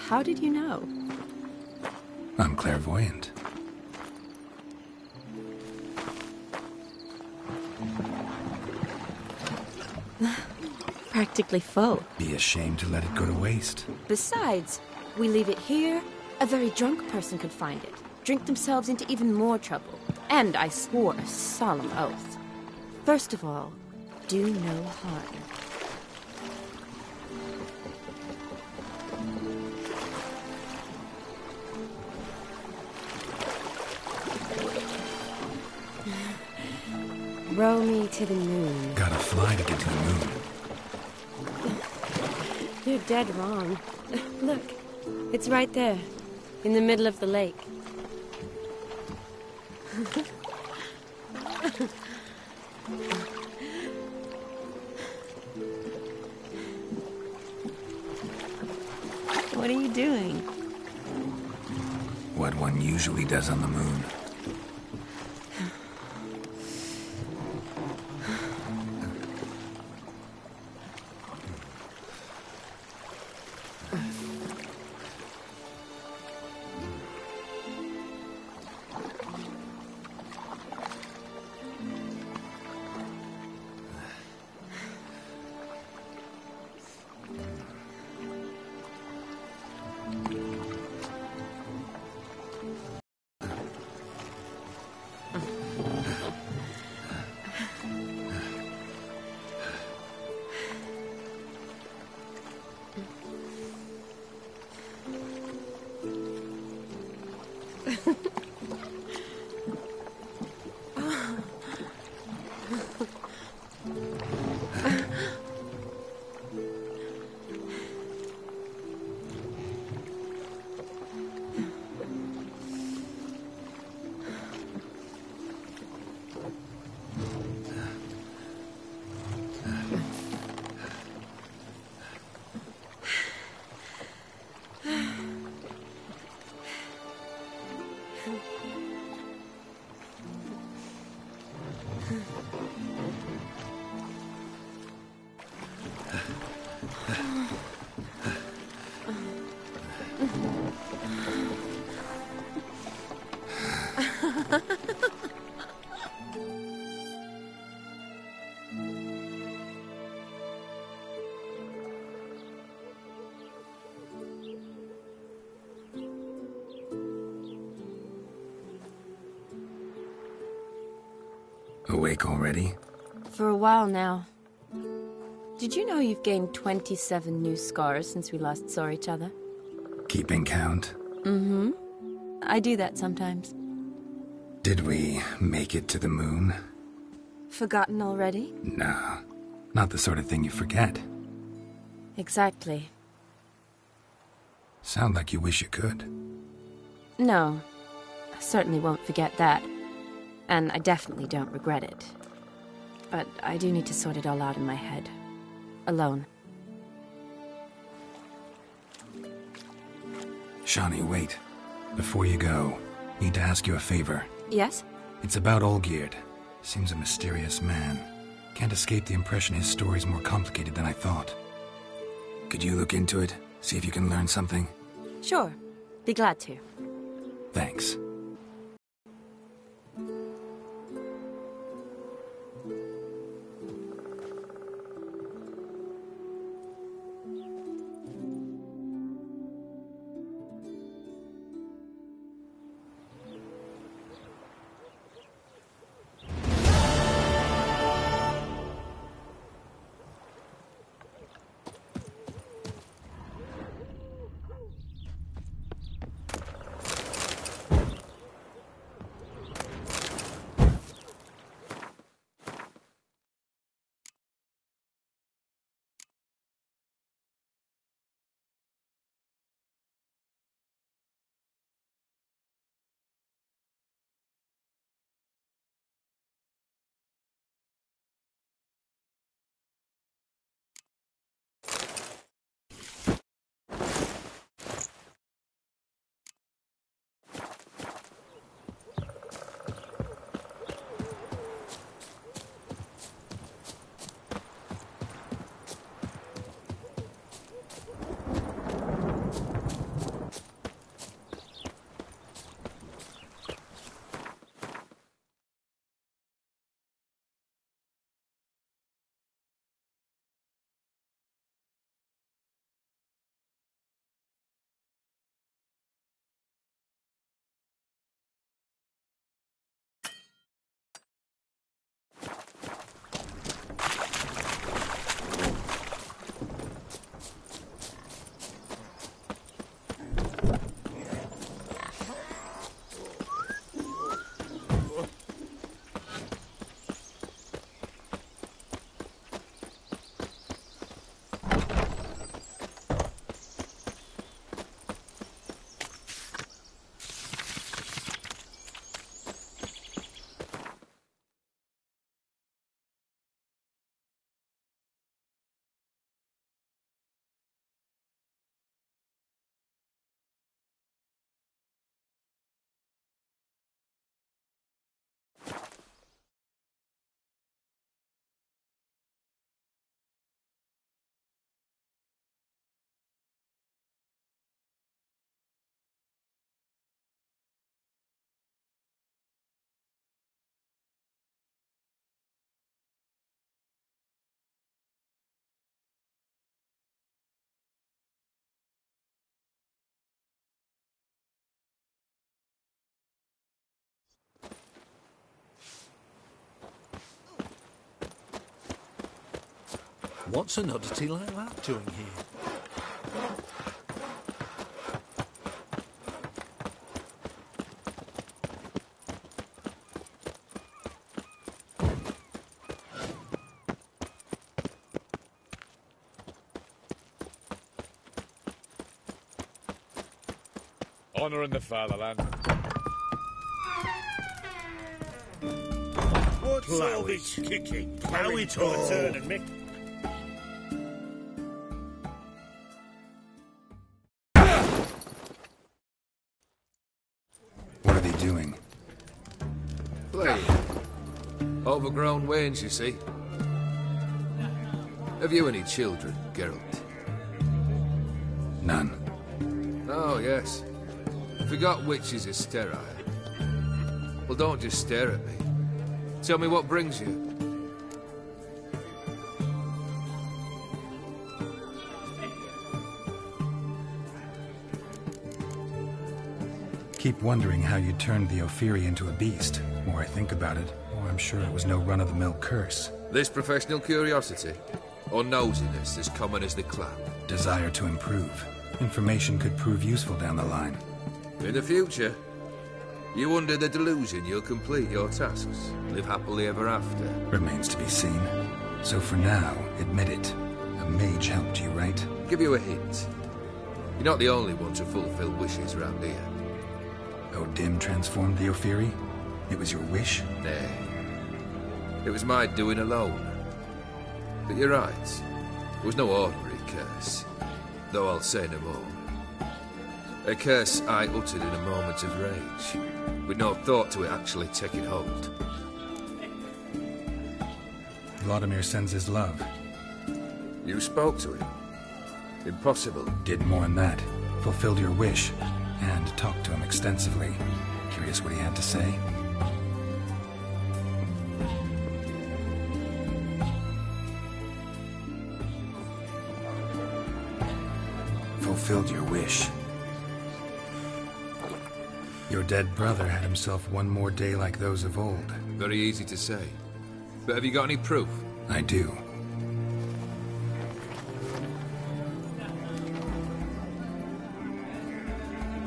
How did you know? I'm clairvoyant. Practically full. Be ashamed to let it go to waste. Besides, we leave it here, a very drunk person could find it, drink themselves into even more trouble. And I swore a solemn oath. First of all, do no harm. Row me to the moon. Gotta fly to get to the moon. You're dead wrong. Look, it's right there, in the middle of the lake. What are you doing? What one usually does on the moon. Awake already? For a while now. Did you know you've gained 27 new scars since we last saw each other? Keeping count? Mm-hmm. I do that sometimes. Did we make it to the moon? Forgotten already? No. Not the sort of thing you forget. Exactly. Sound like you wish you could. No. I certainly won't forget that. And I definitely don't regret it. But I do need to sort it all out in my head. Alone. Shani, wait. Before you go, need to ask you a favor. Yes? It's about Olgierd. Seems a mysterious man. Can't escape the impression his story's more complicated than I thought. Could you look into it? See if you can learn something? Sure. Be glad to. Thanks. What's an oddity like that doing here? Honouring the fatherland. What's all this kicking? Now it's your turn, and Mick. What are they doing? Playing. Overgrown wains, you see. Have you any children, Geralt? None. Oh, yes. Forgot witches are sterile. Well, don't just stare at me. Tell me what brings you. Keep wondering how you turned the Ophiri into a beast. The more I think about it, the more I'm sure it was no run-of-the-mill curse. This professional curiosity? Or nosiness as common as the cloud? Desire to improve. Information could prove useful down the line. In the future, you under the delusion you'll complete your tasks, live happily ever after. Remains to be seen. So for now, admit it. A mage helped you, right? Give you a hint. You're not the only one to fulfill wishes round here. Odin transformed the Ophiri? It was your wish? Nay. It was my doing alone. But you're right. It was no ordinary curse. Though I'll say no more. A curse I uttered in a moment of rage, with no thought to it actually taking hold. Vladimir sends his love. You spoke to him? Impossible. Did more than that. Fulfilled your wish. And talked to him extensively. Curious what he had to say? Fulfilled your wish. Your dead brother had himself one more day like those of old. Very easy to say. But have you got any proof? I do.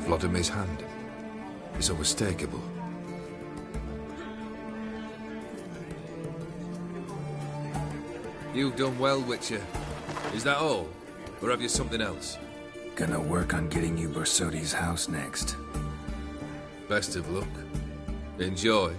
Vladimir's hand. It's unmistakable. You've done well, Witcher. Is that all? Or have you something else? Gonna work on getting you Borsodi's house next. Best of luck. Enjoy.